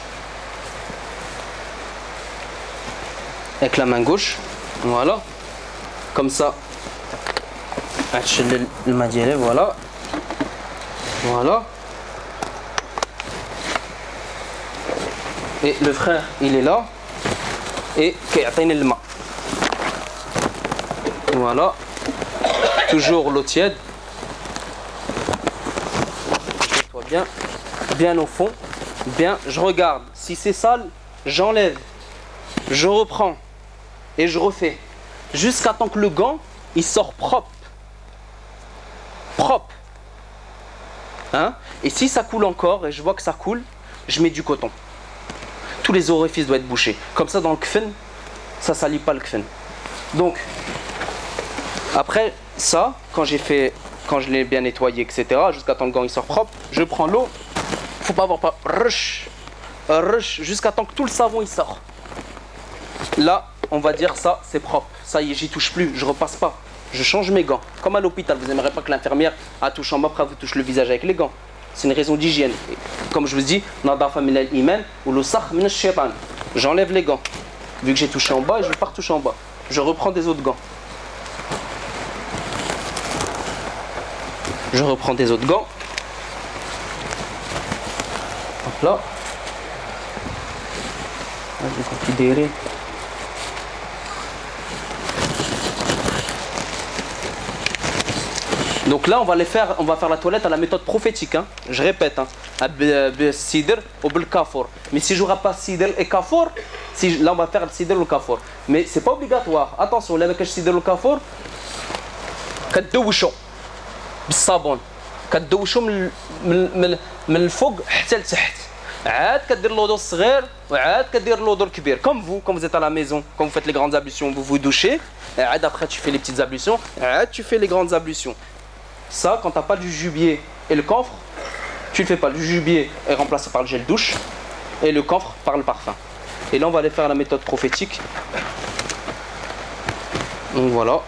avec la main gauche, voilà, comme ça, voilà, voilà, et le frère il est là et le main. Voilà, toujours l'eau tiède. Mets-toi bien, bien au fond, bien. Je regarde. Si c'est sale, j'enlève, je reprends et je refais jusqu'à temps que le gant il sort propre, propre. Hein? Et si ça coule encore et je vois que ça coule, je mets du coton. Tous les orifices doivent être bouchés. Comme ça, dans le kfen, ça salit pas le kfen. Donc après ça, quand je l'ai bien nettoyé, etc., jusqu'à temps que le gant il sort propre, je prends l'eau, faut pas avoir pas rush, jusqu'à temps que tout le savon il sort. Là, on va dire ça, c'est propre. Ça y est, j'y touche plus, je repasse pas. Je change mes gants. Comme à l'hôpital, vous n'aimerez pas que l'infirmière touche en bas, après vous touche le visage avec les gants. C'est une raison d'hygiène. Comme je vous dis, j'enlève les gants. Vu que j'ai touché en bas, je ne vais pas retoucher en bas. Je reprends des autres gants. Je reprends des autres gants. Hop là. Donc là, on va faire la toilette à la méthode prophétique. Hein. Je répète, hein. Sidr ou bil kafour. Mais si je n'aurai pas sidr et kafour, là on va faire le sidr ou le kafour. Mais c'est pas obligatoire. Attention, là avec le sidr ou le kafour, كتدوشوا بالصابون كتدوشوا من الفوق حتى لتحت Comme vous, quand vous êtes à la maison, quand vous faites les grandes ablutions, vous vous douchez. Après, tu fais les petites ablutions. Tu fais les grandes ablutions. Ça, quand tu n'as pas du jubier et le camphre, tu ne le fais pas. Le jubier est remplacé par le gel douche et le camphre par le parfum. Et là, on va aller faire la méthode prophétique. Donc voilà.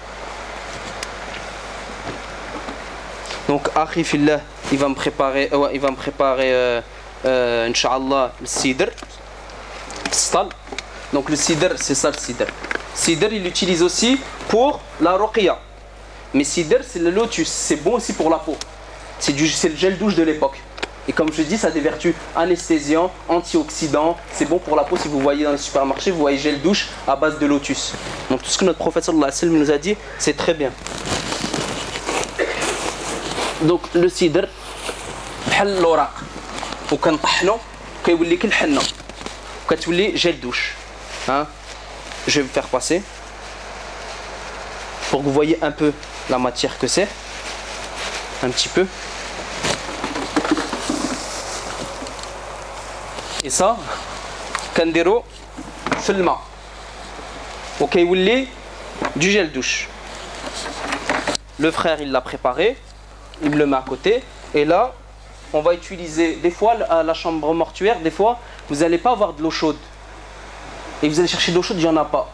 Donc, Akhi Fillah, il va me préparer, Inch'Allah, le sidr. Donc le sidr, c'est ça le sidr. Sidr, il l'utilise aussi pour la ruqya. Mais sidr, c'est le lotus, c'est bon aussi pour la peau. C'est le gel douche de l'époque. Et comme je dis, ça a des vertus anesthésiantes, antioxydants. C'est bon pour la peau. Si vous voyez dans les supermarchés, vous voyez gel douche à base de lotus. Donc tout ce que notre prophète sallallahu alayhi wa sallam nous a dit, c'est très bien. Donc le sidr, bhal l'oraq. وكنطحنو كيولي كالحنه وكتولي جل douche. Je vais vous faire passer pour que vous voyez un peu la matière que c'est, un petit peu. Et ça كنديرو في الماء وكيولي du gel douche. Le frère il l'a préparé, il me le met à côté et là on va utiliser, des fois à la chambre mortuaire, des fois vous n'allez pas avoir de l'eau chaude. Et vous allez chercher de l'eau chaude, il n'y en a pas.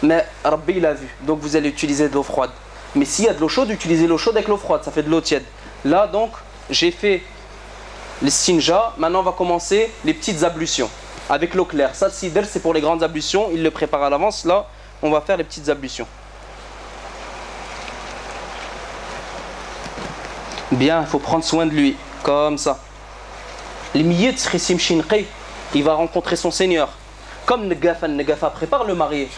Mais Rabbi il a vu, donc vous allez utiliser de l'eau froide. Mais s'il y a de l'eau chaude, utilisez l'eau chaude avec l'eau froide, ça fait de l'eau tiède. Là donc, j'ai fait les stinja, maintenant on va commencer les petites ablutions. Avec l'eau claire, ça le sidr c'est pour les grandes ablutions, il le prépare à l'avance, là on va faire les petites ablutions. Bien, il faut prendre soin de lui. Comme ça. Il va rencontrer son Seigneur. Comme Negafa prépare le marié.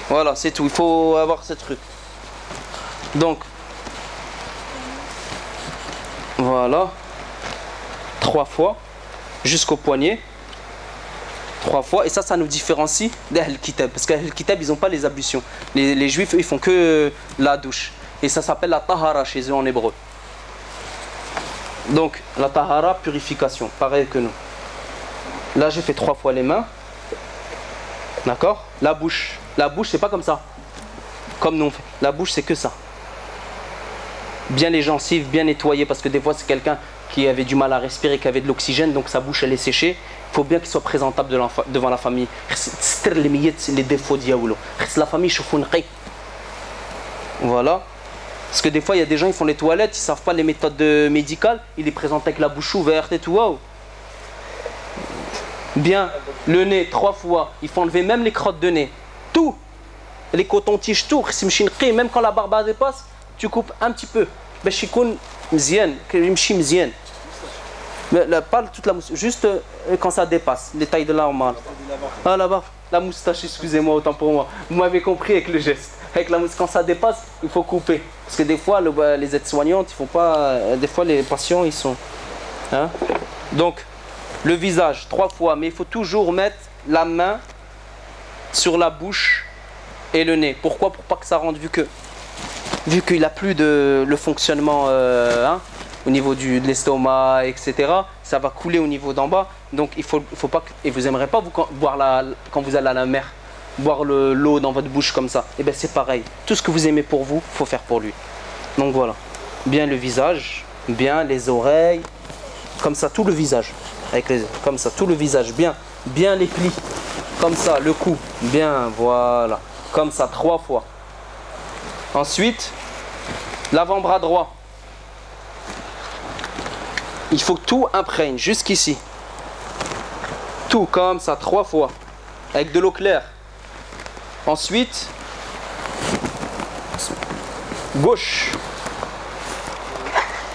Voilà, c'est tout. Il faut avoir ce truc. Donc, voilà. 3 fois. Jusqu'au poignet. 3 fois. Et ça nous différencie d'Ahl Kitab. Parce qu'Ahl Kitab, ils n'ont pas les ablutions. Les juifs, eux, ils font que la douche. Et ça s'appelle la tahara chez eux en hébreu. Donc la tahara, purification, pareil que nous. Là j'ai fait 3 fois les mains. D'accord. La bouche c'est pas comme ça. Comme nous on fait. La bouche c'est que ça. Bien les gencives, bien nettoyées. Parce que des fois c'est quelqu'un qui avait du mal à respirer, qui avait de l'oxygène. Donc sa bouche elle est séchée. Il faut bien qu'il soit présentable devant la famille. Les défauts d'Yaoulo. La famille voilà. Parce que des fois, il y a des gens qui font les toilettes, ils ne savent pas les méthodes médicales, ils les présentent avec la bouche ouverte et tout. Wow. Bien, le nez 3 fois, il faut enlever même les crottes de nez. Tout, les cotons-tiges, tout. Même quand la barbe dépasse, tu coupes un petit peu. Pas toute la moustache, juste quand ça dépasse, les tailles de l'armoire. Ah là-bas, la moustache, excusez-moi, autant pour moi. Vous m'avez compris avec le geste. Avec la moustache, quand ça dépasse, il faut couper. Parce que des fois, les aides-soignantes, ils font pas. Des fois, les patients, ils sont. Donc, le visage 3 fois, mais il faut toujours mettre la main sur la bouche et le nez. Pourquoi? Pour pas que ça rentre, vu qu'il n'a plus le fonctionnement au niveau de l'estomac, etc. Ça va couler au niveau d'en bas. Donc il faut pas et vous n'aimerez pas boire quand vous allez à la mer, boire l'eau dans votre bouche comme ça. Et bien c'est pareil. Tout ce que vous aimez pour vous, faut faire pour lui. Donc voilà. Bien le visage, bien les oreilles, comme ça tout le visage, comme ça tout le visage, bien les plis, comme ça le cou, bien voilà, comme ça 3 fois. Ensuite, l'avant-bras droit. Il faut que tout imprègne jusqu'ici. Tout comme ça 3 fois. Avec de l'eau claire. Ensuite, gauche.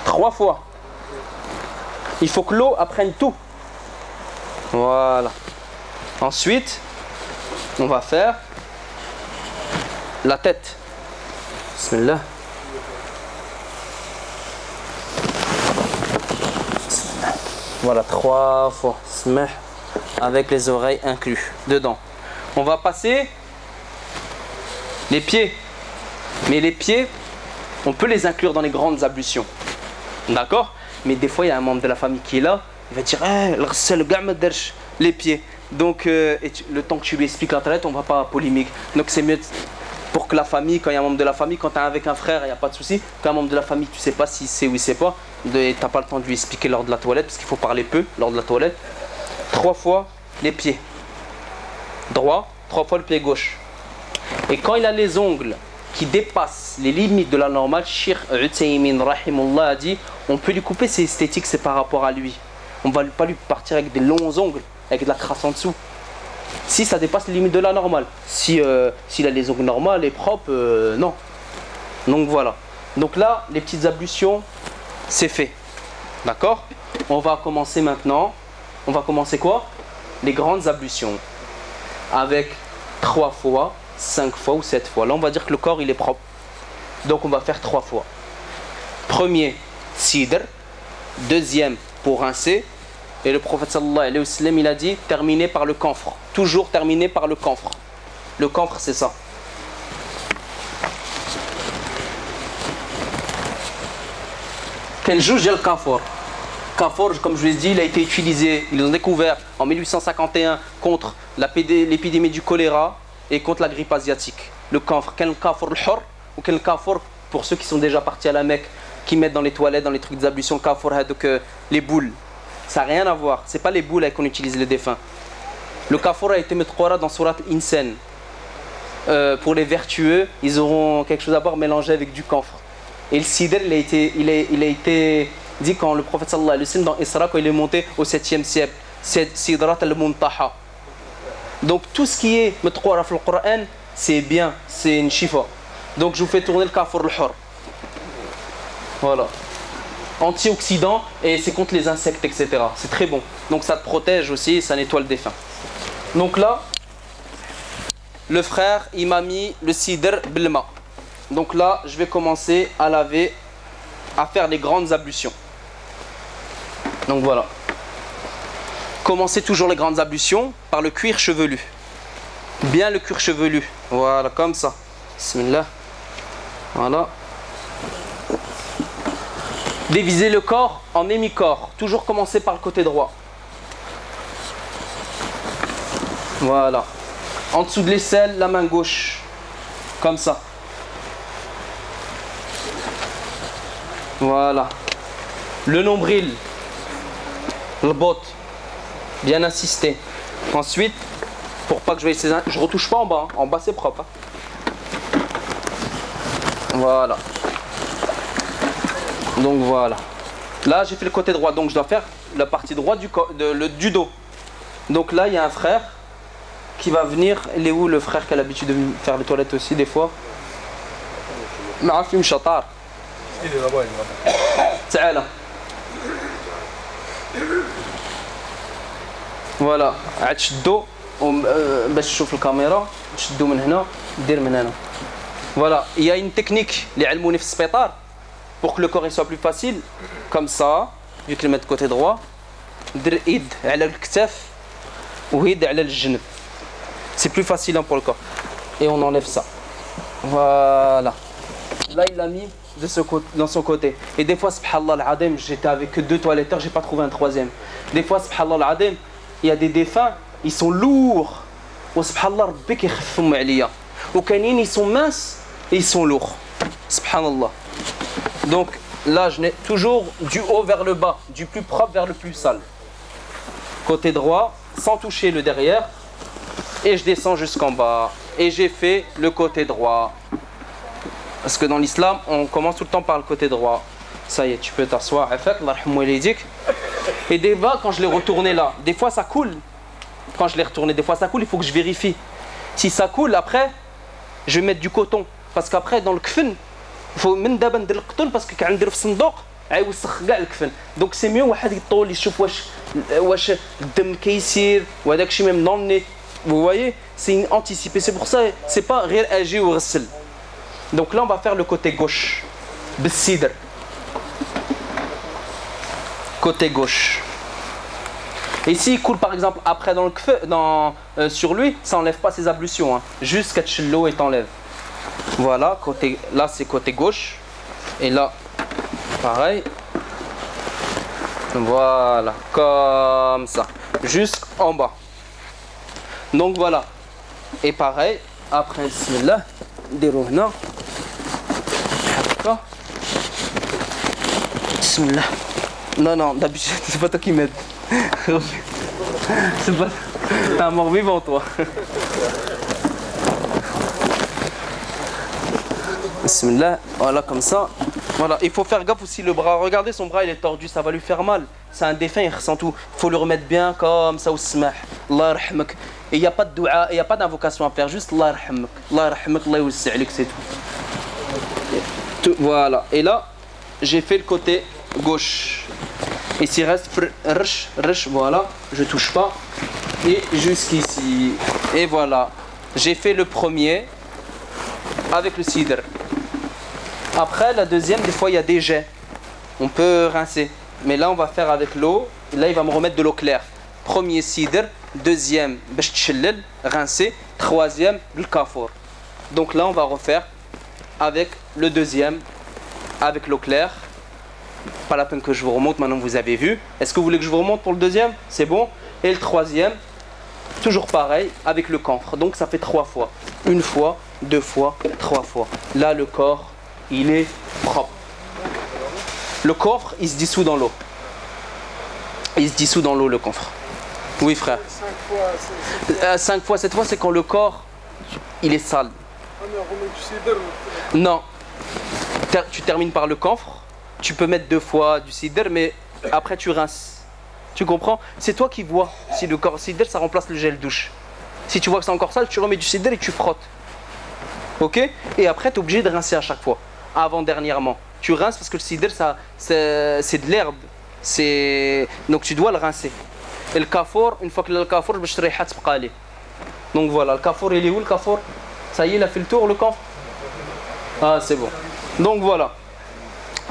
3 fois. Il faut que l'eau imprègne tout. Voilà. Ensuite, on va faire la tête. Bismillah. Voilà, 3 fois. Avec les oreilles inclus dedans. On va passer les pieds. Mais les pieds, on peut les inclure dans les grandes ablutions. D'accord? mais des fois il y a un membre de la famille qui est là, il va dire le gars me derche les pieds. Donc le temps que tu lui expliques la traite, on va pas polémique. Donc c'est mieux pour que la famille, quand il y a un membre de la famille, quand tu es avec un frère, il n'y a pas de souci. Quand un membre de la famille, tu sais pas s'il sait ou il sait pas, tu n'as pas le temps de lui expliquer lors de la toilette, parce qu'il faut parler peu lors de la toilette. 3 fois les pieds droit, 3 fois le pied gauche. Et quand il a les ongles qui dépassent les limites de la normale, Cheikh Uthaymin rahimullah a dit, on peut lui couper, c'est esthétique, c'est par rapport à lui. On ne va pas lui partir avec des longs ongles, avec de la crasse en dessous. Si ça dépasse les limites de la normale. S'il a les ongles normales et propres, non. Donc voilà. Donc là, les petites ablutions, c'est fait. D'accord? On va commencer maintenant. On va commencer quoi? Les grandes ablutions. Avec 3 fois, 5 fois ou 7 fois. Là, on va dire que le corps, il est propre. Donc on va faire 3 fois. Premier, sidr. Deuxième, pour rincer. Et le prophète sallallahu alayhi wa sallam, il a dit, terminer par le camphre. Toujours terminer par le camphre. Le camphre, c'est ça. Quel juge le camphre? Camphre, comme je vous l'ai dit, il a été utilisé, ils l'ont découvert en 1851 contre l'épidémie du choléra et contre la grippe asiatique. Le camphre, quel camphre le hor ou quel camphre pour ceux qui sont déjà partis à la Mecque, qui mettent dans les toilettes, dans les trucs d'ablution, camphre, donc les boules. Ça n'a rien à voir, c'est pas les boules avec qu'on utilise les défunts. Le camphre a été mis dans Surat Insan. Pour les vertueux, ils auront quelque chose à boire mélangé avec du camphre. Et le sidr, il a été dit quand le prophète sallallahu alayhi wa sallam dans Isra, quand il est monté au 7e siècle, c'est sidrat al-muntaha. Donc tout ce qui est metqoura dans le Coran, c'est bien, c'est une shifa. Donc je vous fais tourner le camphre al-hur. Voilà. Antioxydant et c'est contre les insectes, etc. C'est très bon. Donc ça te protège aussi, ça nettoie le défunt. Donc là, le frère, il m'a mis le sidr bilma. Donc là, je vais commencer à laver, à faire les grandes ablutions. Donc voilà. Commencez toujours les grandes ablutions par le cuir chevelu. Bien le cuir chevelu. Voilà, comme ça. Bismillah. Voilà. Déviser le corps en hémicorps. Toujours commencer par le côté droit. Voilà. En dessous de l'aisselle, la main gauche. Comme ça. Voilà. Le nombril. Le bot. Bien insister. Ensuite, pour pas que je voie je retouche pas en bas. En bas, c'est propre. Voilà. Donc voilà. Là, j'ai fait le côté droit. Donc je dois faire la partie droite du dos. Donc là, il y a un frère qui va venir. Il est où le frère qui a l'habitude de faire les toilettes aussi des fois? Ma'afim Shatar. Il est là-bas, il est là-bas. Voilà. عاد شدو باش تشوف الكاميرا تشدو من هنا دير من هنا. Voilà, il y a une technique les علموني في السبيطار pour que le corps soit plus facile comme ça, vu que le mettre côté droit, دير ايد على الكتاف ويد على الجنب. C'est plus facile pour le corps. Et on enlève ça. Voilà. Là, il l'a mis de ce côté, dans son côté. Et des fois, subhanallah al-adim, j'étais avec que 2 toiletteurs, j'ai pas trouvé un 3e. Des fois, subhanallah al-adim, il y a des défunts, ils sont lourds. Ou subhanallah, rabbi ki khaffoum aliya. Ou kanine, ils sont minces et ils sont lourds. Subhanallah. Donc là, je n'ai toujours du haut vers le bas, du plus propre vers le plus sale. Côté droit, sans toucher le derrière. Et je descends jusqu'en bas. Et j'ai fait le côté droit. Parce que dans l'islam, on commence tout le temps par le côté droit. Ça y est, tu peux t'asseoir. Et des fois, quand je l'ai retourné là, des fois ça coule. Quand je l'ai retourné, des fois ça coule, il faut que je vérifie. Si ça coule, après, je vais mettre du coton. Parce qu'après, dans le kfen, il faut même d'abord le coton parce que quand on في الصندوق يوسخ كاع الكفن. Donc c'est mieux واحد يطول يشوف واش الدم كيسير وهذاك الشيء même dans le nez. Vous voyez, c'est anticipé. C'est pour ça, c'est pas rien agir ou ghsel. Donc là, on va faire le côté gauche. Bissidr. Côté gauche. Et s'il coule par exemple après dans le sur lui, ça n'enlève pas ses ablutions. Hein. Juste catch l'eau et t'enlève. Voilà, là c'est côté gauche. Et là, pareil. Voilà, comme ça, jusqu'en bas. Donc voilà. Et pareil, après celui-là, déroulons. Bismillah. Non, non, d'habitude, c'est pas toi qui m'aide. C'est pas... T'es un mort vivant, toi. Bismillah, voilà, comme ça. Voilà, il faut faire gaffe aussi le bras. Regardez, son bras, il est tordu, ça va lui faire mal. C'est un défunt, il ressent tout. Il faut le remettre bien comme ça, au smah. Allah yarhamak. Et il n'y a pas de dua, il n'y a pas d'invocation à faire, juste Allah yarhamak. Allah yarhamak, Allah yussi'alik, c'est tout. Voilà, et là, j'ai fait le côté gauche. Ici reste rch, voilà, je touche pas. Et jusqu'ici. Et voilà, j'ai fait le premier avec le sidr. Après, la deuxième, des fois, il y a des jets. On peut rincer. Mais là, on va faire avec l'eau. Là, il va me remettre de l'eau claire. Premier sidr, deuxième, rincer. Troisième, le kafour. Donc là, on va refaire avec le deuxième, avec l'eau claire. Pas la peine que je vous remonte, maintenant vous avez vu. Est-ce que vous voulez que je vous remonte pour le deuxième? C'est bon. Et le troisième, toujours pareil, avec le camphre. Donc ça fait 3 fois. 1 fois, 2 fois, 3 fois. Là, le corps, il est propre. Le camphre, il se dissout dans l'eau. Il se dissout dans l'eau, le camphre. Oui, frère. 5 fois, 7 fois, c'est quand le corps, il est sale. Non. Tu termines par le camphre. Tu peux mettre 2 fois du sidr, mais après tu rinces. Tu comprends? C'est toi qui vois si le corps sidr, ça remplace le gel douche. Si tu vois que c'est encore sale, tu remets du sidr et tu frottes. Ok? Et après, tu es obligé de rincer à chaque fois. Avant-dernièrement. Tu rinces parce que le sidr, c'est de l'herbe. Donc tu dois le rincer. Et le kafour, une fois que le kafour, je vais te donc voilà, le kafour, il est où le kafour? Ça y est, il a fait le tour, le camp? Ah, c'est bon. Donc voilà.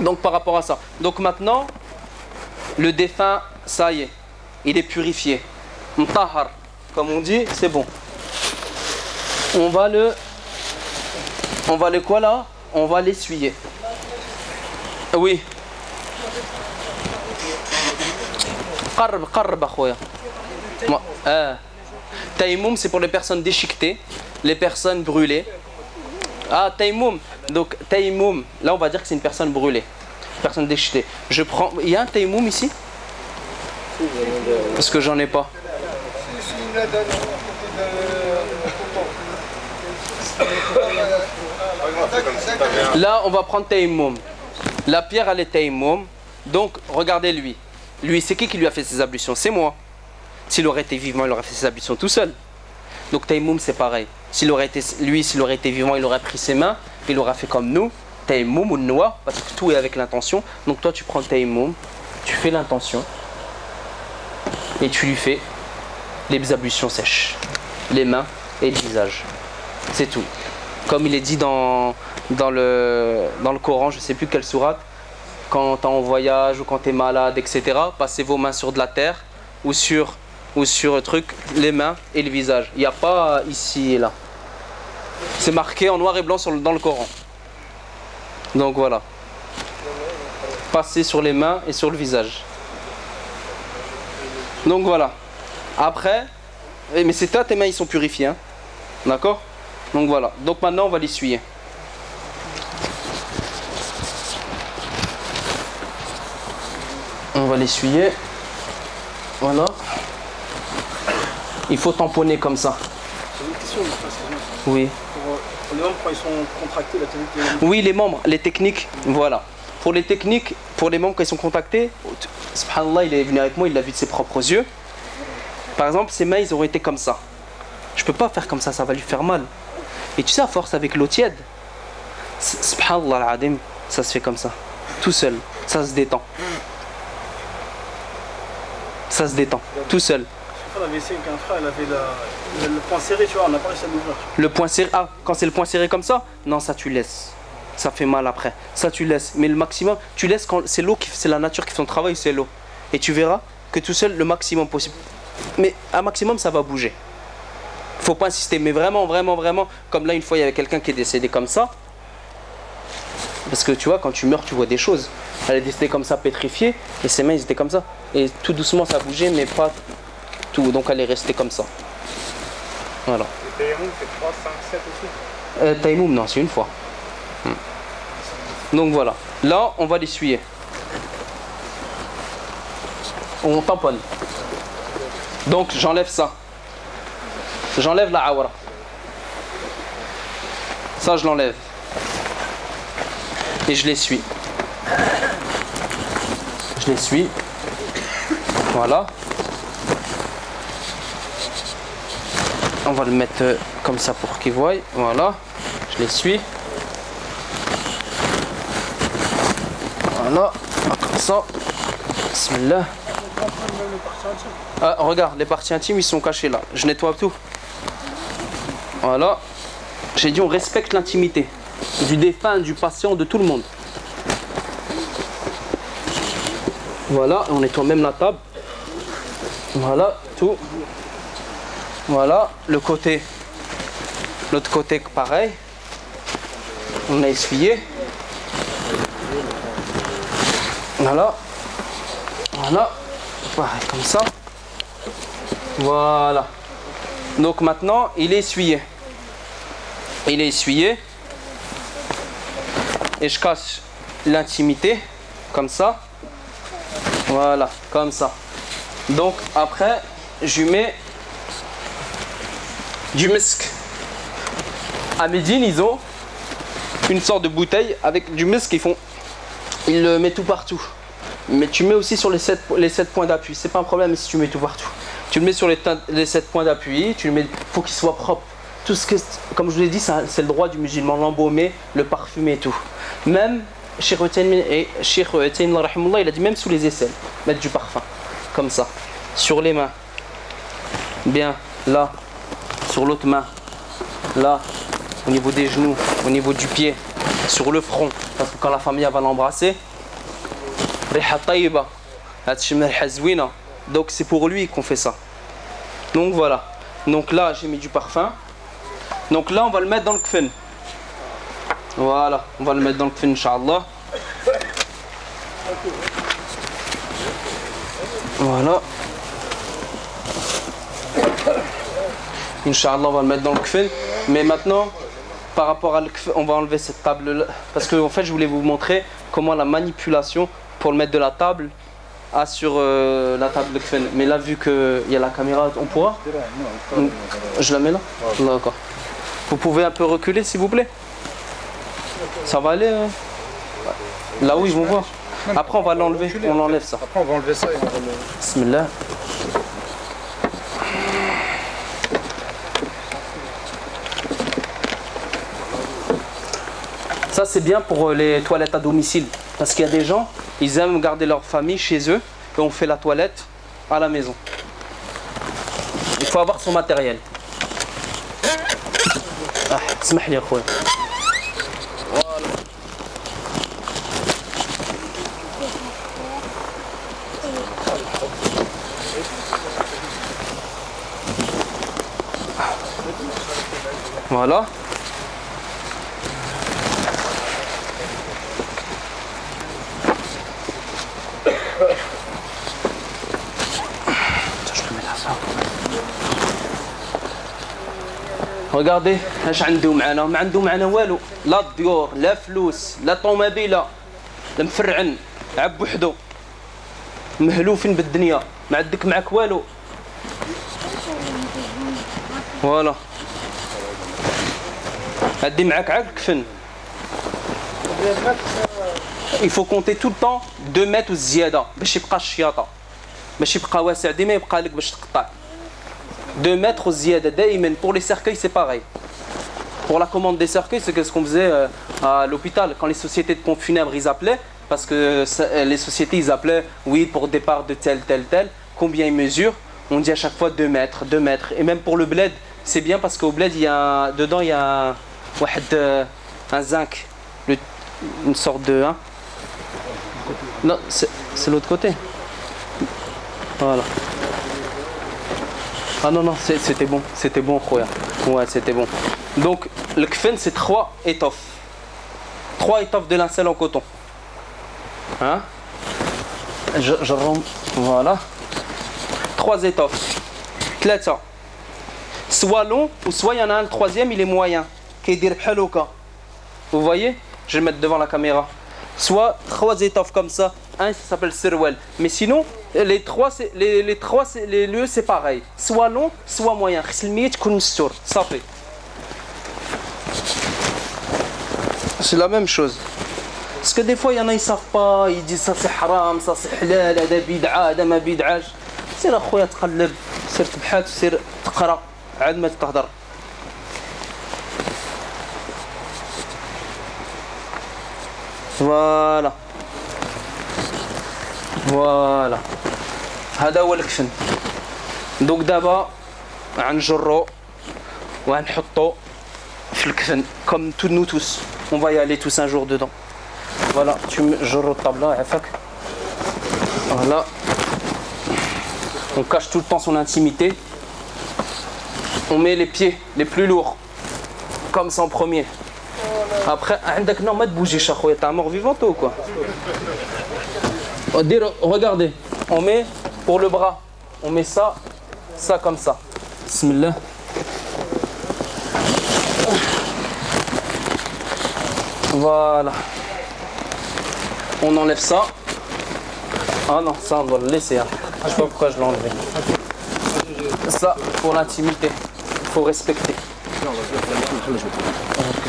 Donc par rapport à ça. Donc maintenant, le défunt, ça y est, il est purifié. Mtahar, comme on dit, c'est bon. On va le quoi là? On va l'essuyer. Oui. Qarb akhoya. Taïmoum, c'est pour les personnes déchiquetées, les personnes brûlées. Ah, taïmoum. Donc, taïmoum, là, on va dire que c'est une personne brûlée. Personne déchiquetée. Je prends... Il y a un taïmoum ici? Parce que j'en ai pas. Là, on va prendre taïmoum. La pierre, elle est taïmoum. Donc, regardez lui. Lui, c'est qui lui a fait ses ablutions? C'est moi. S'il aurait été vivant, il aurait fait ses ablutions tout seul. Donc taïmoum, c'est pareil. S'il aurait été vivant, il aurait pris ses mains, il aurait fait comme nous, taïmoum ou noix, parce que tout est avec l'intention. Donc toi, tu prends le taïmoum, tu fais l'intention, et tu lui fais les ablutions sèches, les mains et le visage. C'est tout. Comme il est dit dans le Coran, je ne sais plus quelle sourate, quand tu es en voyage ou quand tu es malade, etc., passez vos mains sur de la terre ou sur le truc, les mains et le visage. Il n'y a pas ici et là. C'est marqué en noir et blanc dans le Coran. Donc voilà. Passez sur les mains et sur le visage. Donc voilà. Après, mais c'est toi, tes mains ils sont purifiées. Hein. D'accord? Donc voilà. Donc maintenant on va l'essuyer. On va l'essuyer. Voilà. Il faut tamponner comme ça. J'ai une question, oui. Pour les membres, quand ils sont contractés, la technique. Oui, les membres, les techniques, voilà. Pour les techniques, pour les membres quand ils sont contactés, subhanallah, il est venu avec moi, il l'a vu de ses propres yeux. Par exemple, ses mains, ils auraient été comme ça. Je peux pas faire comme ça va lui faire mal. Et tu sais, à force avec l'eau tiède, subhanallah al-adim, ça se fait comme ça. Tout seul, ça se détend. Ça se détend, tout seul. On avait essayé qu'un frère, il avait le point serré, tu vois, on n'a pas réussi à l'ouvrir. Le point serré, ah, quand c'est le point serré comme ça, non, ça tu laisses. Ça fait mal après. Ça tu laisses. Mais le maximum, tu laisses quand c'est l'eau, c'est la nature qui fait son travail, c'est l'eau. Et tu verras que tout seul, le maximum possible. Mais un maximum, ça va bouger. Faut pas insister. Mais vraiment, vraiment, vraiment, comme là, une fois, il y avait quelqu'un qui est décédé comme ça. Parce que tu vois, quand tu meurs, tu vois des choses. Elle était comme ça, pétrifiée, et ses mains, ils étaient comme ça. Et tout doucement, ça bougeait, mais pas tout. Donc elle est restée comme ça. Voilà. Le Tayamoum, c'est 3, 5, 7 aussi Tayamoum, non, c'est une fois. Donc voilà. Là, on va l'essuyer. On tamponne. Donc j'enlève ça. J'enlève la awra. Ça, je l'enlève. Et je l'essuie. Je l'essuie. Voilà. On va le mettre comme ça pour qu'il voie. Voilà. Je l'essuie. Voilà. Comme ça. Bismillah. Ah, regarde, les parties intimes, ils sont cachées là. Je nettoie tout. Voilà. J'ai dit on respecte l'intimité du défunt, du patient, de tout le monde. Voilà, on nettoie même la table. Voilà, tout. Voilà, le côté. L'autre côté, pareil. On a essuyé. Voilà. Voilà. Pareil, comme ça. Voilà. Donc maintenant, il est essuyé. Il est essuyé. Et je cache l'intimité. Comme ça. Voilà, comme ça. Donc après, je mets du musc. À Médine, ils ont une sorte de bouteille avec du musc. Ils le mettent tout partout. Mais tu mets aussi sur les 7 points d'appui. C'est pas un problème si tu mets tout partout. Tu le mets sur les 7 points d'appui. Tu le mets. Faut qu'il soit propre. Tout ce que, comme je vous l'ai dit, c'est le droit du musulman, l'embaumer, le parfumer et tout. Même Cheikh Uthaymeen, il a dit même sous les aisselles, mettre du parfum, comme ça, sur les mains, bien là, sur l'autre main, là, au niveau des genoux, au niveau du pied, sur le front, parce que quand la famille va l'embrasser, donc c'est pour lui qu'on fait ça. Donc voilà. Donc là j'ai mis du parfum. Donc là on va le mettre dans le kfen. Voilà, on va le mettre dans le kfen, Inch'Allah. Voilà. Inch'Allah, on va le mettre dans le kfen. Mais maintenant, par rapport à le kfen, on va enlever cette table là. Parce que en fait, je voulais vous montrer comment la manipulation pour le mettre de la table sur la table de kfen. Mais là, vu qu'il y a la caméra, on pourra. Je la mets là. D'accord. Vous pouvez un peu reculer, s'il vous plaît. Ça va aller là où ils vont voir. Après on va l'enlever, on enlève ça. Après on va enlever ça et on va le... Bismillah. Ça c'est bien pour les toilettes à domicile. Parce qu'il y a des gens, ils aiment garder leur famille chez eux et on fait la toilette à la maison. Il faut avoir son matériel. Ah, اسمح لي يا اخويا. Voilà. Regardez, اش عنده معنا؟ ما عنده معنا والو، لا الديور، لا فلوس، لا طوموبيله، لا مفرعن، عب وحده. مهلوفين بالدنيا، ما عندك معك والو. فوالا. هدي معاك عاد الكفن. Il faut compter tout le temps 2 mètres والزياده باش يبقى الشياطه. باش يبقى واسع ديما يبقى لك باش تقطع. 2 mètres والزياده دائما. Pour les cercueils c'est pareil. Pour la commande des cercueils, c'est ce qu'on faisait à l'hôpital quand les sociétés de pompes funèbres ils appelaient, parce que les sociétés ils appelaient oui pour départ de tel. Combien ils mesurent? On dit à chaque fois 2 mètres, 2 mètres. Et même pour le bled, c'est bien parce qu'au bled dedans il y a un zinc, une sorte de non, c'est l'autre côté. Voilà. Ah non, c'était bon, Khoya. Ouais, c'était bon. Donc, le kfen, c'est 3 étoffes. 3 étoffes de linceul en coton. Hein? Je rentre. Voilà. 3 étoffes. 3. Soit long, ou soit il y en a un, le troisième, il est moyen. Qui est halouka. Vous voyez? Je vais le mettre devant la caméra. Soit 3 étoffes comme ça. Un, ça s'appelle sirwel. Mais sinon, les lieux, c'est pareil. Soit long, soit moyen. Ça fait. C'est la même chose. Parce que des fois, il y en a, ils ne savent pas. Ils disent ça c'est haram, ça c'est halal, هذا bid'a, هذا ما bid'aش. سير أخويا تقلب. سير تبحث وسير تقرأ. عاد ما تهضر. Voilà. Voilà. هذا هو الكفن. دوك دابا غنجرو وغنحطو في الكفن comme tous nous tous. On va y aller tous un jour dedans. Voilà, tu me جرو الطابلة عفاك. Voilà. On cache tout le temps son intimité. On met les pieds les plus lourds comme ça en premier. Après, non, ما تبوجيش اخويا, t'es un mort vivant ou quoi? Regardez, on met pour le bras, on met ça comme ça. Bismillah. Voilà. On enlève ça. Ah non, ça on doit le laisser. Hein. Je sais pas pourquoi je l'ai enlevé. Ça, pour l'intimité, il faut respecter.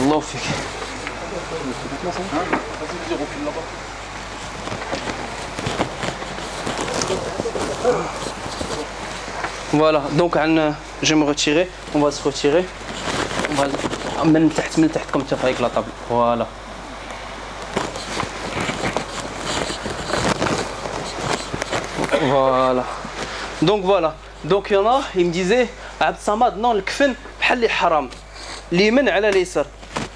Allah fik. Voilà, donc je vais me retirer, on va se retirer. On va من تحت comme tu as fait avec la table. Voilà. Voilà. Donc voilà. Donc il y en a, il me disait Abd Samad, non, le kfen بحال اللي حرام. اليمين على اليسار.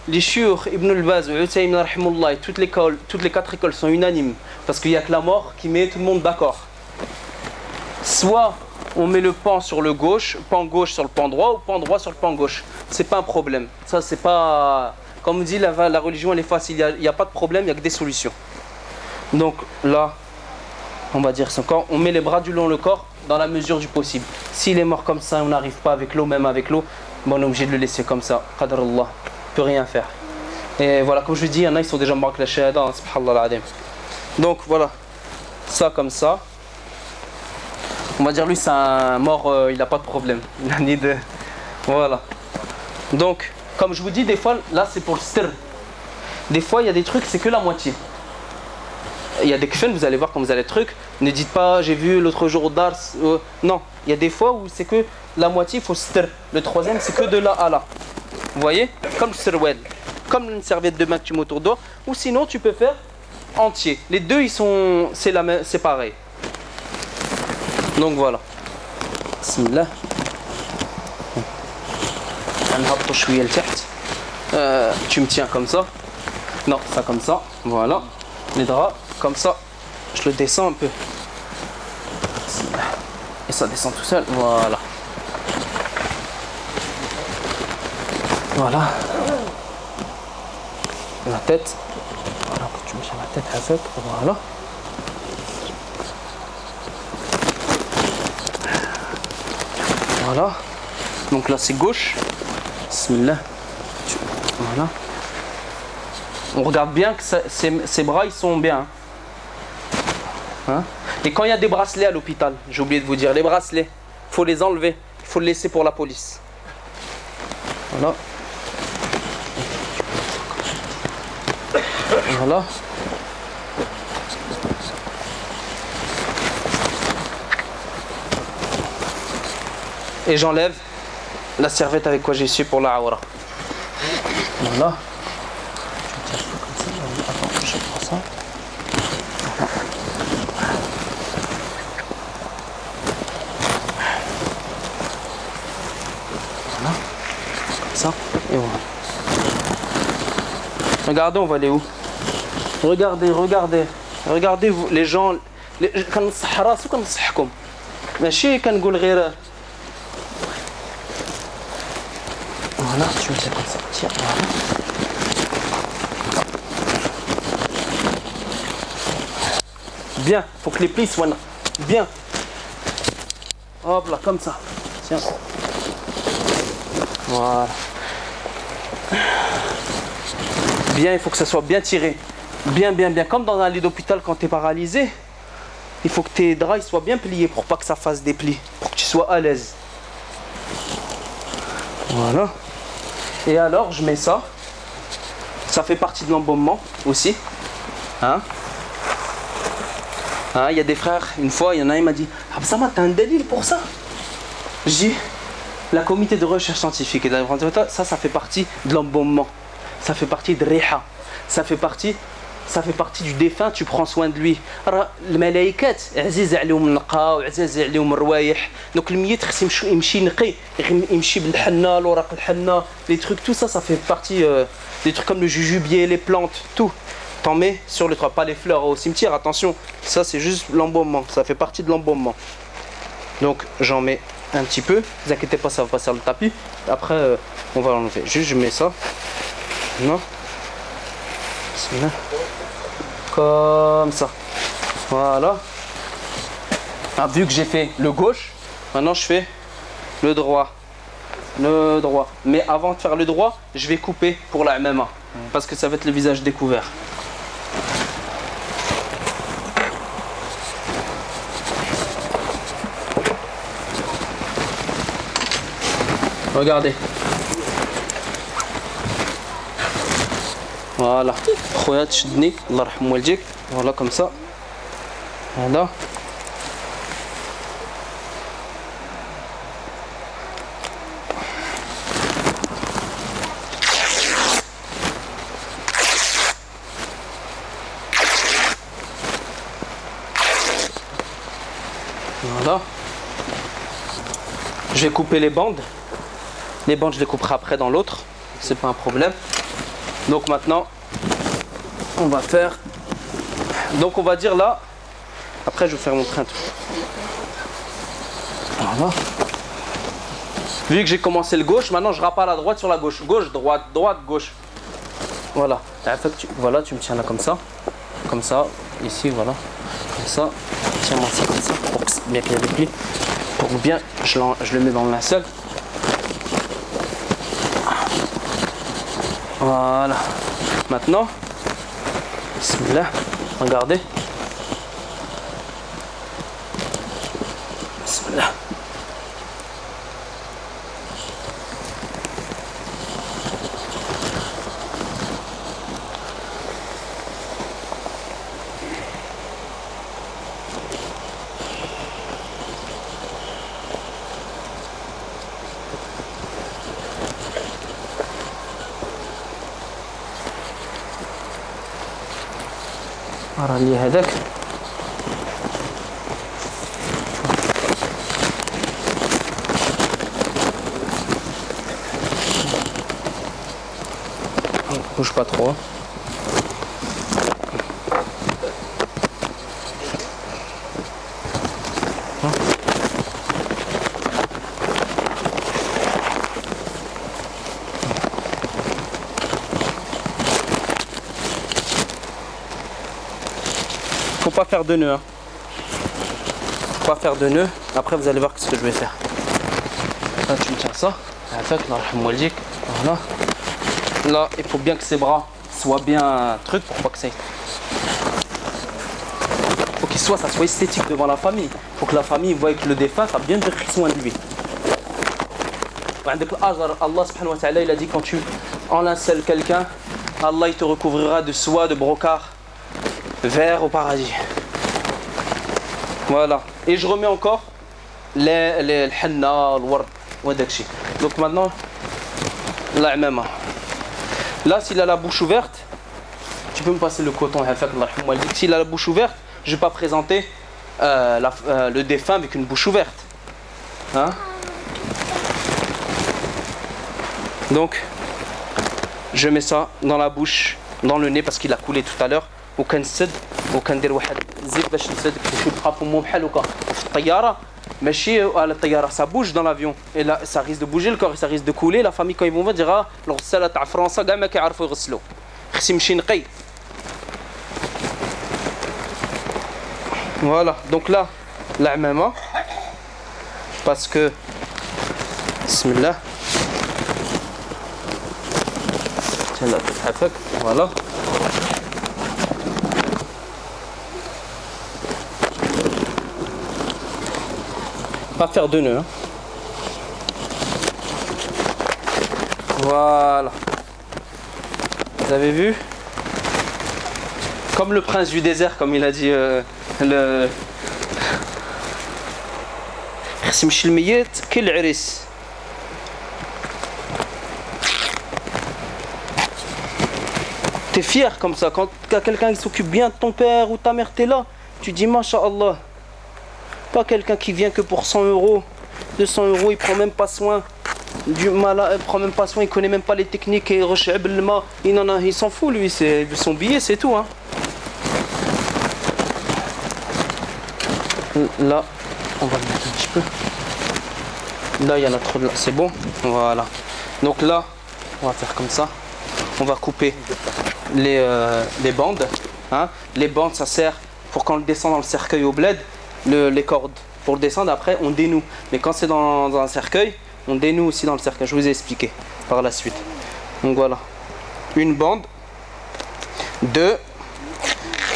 Les chouïrs, Ibn al-Baz, Uthaymin rahimullah, toutes les 4 écoles sont unanimes parce qu'il n'y a que la mort qui met tout le monde d'accord. Soit on met le pan sur le gauche, pan gauche sur le pan droit ou pan droit sur le pan gauche. C'est pas un problème. Ça c'est pas, comme on dit, la religion elle est facile. Il n'y a pas de problème, il n'y a que des solutions. Donc là, on va dire quand on met les bras du long le corps dans la mesure du possible. S'il est mort comme ça, on n'arrive pas avec l'eau, même avec l'eau, bon, on est obligé de le laisser comme ça. Qadarullah. Peut rien faire. Et voilà, comme je dis, il y en a, ils sont déjà morts avec la shahada, subhanallah al-adim. Donc voilà, ça comme ça. On va dire lui c'est un mort, il n'a pas de problème. Il a ni de... Voilà. Donc, comme je vous dis, des fois, là c'est pour le stir. Des fois, il y a des trucs, c'est que la moitié. Il y a des kfen, vous allez voir comme vous allez truc. Ne dites pas, j'ai vu l'autre jour au Dars. Non, il y a des fois où c'est que la moitié, il faut stir. Le troisième, c'est que de là à là. Vous voyez? Comme le sirwel. Comme une serviette de bain que tu mets autour d'eau. Ou sinon, tu peux faire entier. Les deux, ils sont... c'est pareil. Donc voilà. Bismillah. Tu me tiens comme ça. Non, ça comme ça. Voilà. Les draps, comme ça. Je le descends un peu. Et ça descend tout seul. Voilà. Voilà. La tête. Voilà, tu me tiens la tête avec. Voilà. Voilà. Donc là c'est gauche. Bismillah. Voilà. On regarde bien que ses bras ils sont bien. Hein? Et quand il y a des bracelets à l'hôpital, j'ai oublié de vous dire, les bracelets, il faut les enlever. Il faut les laisser pour la police. Voilà. Voilà. Et j'enlève la serviette avec quoi j'ai su pour la awra. Voilà. Attends, je prends ça. Voilà. Comme ça. Et voilà. Regardez, on va aller où? Regardez, regardez. Regardez vous, les gens. كنصح راسي وكنصحكم. ماشي كنقول غير. Voilà, tu me fais comme ça. Tiens, voilà. Bien, faut que les plis soient bien. Hop là, comme ça. Tiens. Voilà. Bien, il faut que ça soit bien tiré. Bien, bien, bien. Comme dans un lit d'hôpital quand tu es paralysé, il faut que tes draps soient bien pliés pour pas que ça fasse des plis. Pour que tu sois à l'aise. Voilà. Et alors, je mets ça. Ça fait partie de l'embaumement aussi. Hein? Hein, il y a des frères, une fois, il y en a un, il m'a dit « Absama, t'as un délire pour ça ?» J'ai dit « La comité de recherche scientifique et ça fait partie de l'embaumement. Ça fait partie de Riha. Ça fait partie du défunt, tu prends soin de lui. Le malaïkat, عزيز عليهم النقاء وعزيز عليهم الروايح. Donc le ميت خص يمشي نقي, يمشي بالحنة, l'oraق الحنة, les trucs, tout ça, ça fait partie des trucs comme le jujubier, les plantes, tout. T'en mets sur le toit, pas les fleurs au cimetière, attention, ça c'est juste l'embaumement, ça fait partie de l'embaumement. Donc j'en mets un petit peu, ne vous inquiétez pas, ça va passer sur le tapis. Après, on va l'enlever. Juste je mets ça. Non. Comme ça. Voilà. Ah, vu que j'ai fait le gauche, maintenant je fais le droit. Le droit. Mais avant de faire le droit, je vais couper pour la MMA. Parce que ça va être le visage découvert. Regardez. Voilà. Khoyat shidni, Allah rahmou waljik. Voilà comme ça. Voilà. Voilà. Je vais couper les bandes. Les bandes, je les couperai après dans l'autre. C'est pas un problème. Donc maintenant, on va faire. Donc on va dire là. Après, je vais faire montrer un truc. Voilà. Vu que j'ai commencé le gauche, maintenant je rappe à la droite sur la gauche. Gauche, droite, droite, gauche. Voilà. Voilà, tu me tiens là comme ça. Comme ça. Ici, voilà. Comme ça. Tiens-moi ça comme ça. Pour que bien qu'il y ait des plis. Pour que bien, je le mets dans le linceul. Voilà. Maintenant, bismillah, regardez. Bismillah. أرى لي هذاك bouge pas trop. Faut pas faire de nœud. Hein. Faut pas faire de nœud. Après vous allez voir ce que je vais faire. Là tu me tiens ça. Voilà. Là il faut bien que ses bras soient bien truc pour pas que ça. Faut qu'il soit, ça soit esthétique devant la famille. Faut que la famille voie que le défunt a bien pris soin de lui. Allah subhanahu wa ta'ala il a dit quand tu enlincelles quelqu'un, Allah il te recouvrira de soie, de brocart vert au paradis. Voilà. Et je remets encore les henna, le ward, wadakshi. Donc maintenant, la imama. Là, s'il a la bouche ouverte, tu peux me passer le coton. S'il a la bouche ouverte, je ne vais pas présenter le défunt avec une bouche ouverte. Hein? Donc, je mets ça dans la bouche, dans le nez parce qu'il a coulé tout à l'heure. وكنسد وكندير واحد الزيت باش نسد كيبقى فمو بحال هكا في الطياره ماشي على الطياره ça bouge dans l'avion et là ça risque de bouger le corps et ça risque de couler la famille quand ils vont voir dira الغساله تاع فرنسا كاع ما كيعرفوا يغسلوا خص يمشي نقي Voilà, donc là, la même, parce que, bismillah, voilà. Pas faire de nœuds. Hein. Voilà. Vous avez vu? Comme le prince du désert, comme il a dit le. T'es fier comme ça, quand t'as quelqu'un qui s'occupe bien de ton père ou ta mère, t'es là, tu dis Masha'Allah. Pas quelqu'un qui vient que pour 100 euros, 200 euros, il prend même pas soin du malade, il prend même pas soin, il connaît même pas les techniques et il s'en fout lui, c'est son billet, c'est tout. Hein. Là, on va le mettre un petit peu. Là, il y en a trop de là, c'est bon. Voilà. Donc là, on va faire comme ça. On va couper les bandes. Hein. Les bandes, ça sert pour quand on le descend dans le cercueil au bled. Les cordes pour le descendre, après on dénoue, mais quand c'est dans un cercueil, on dénoue aussi dans le cercueil. Je vous ai expliqué par la suite. Donc voilà, une bande, 2,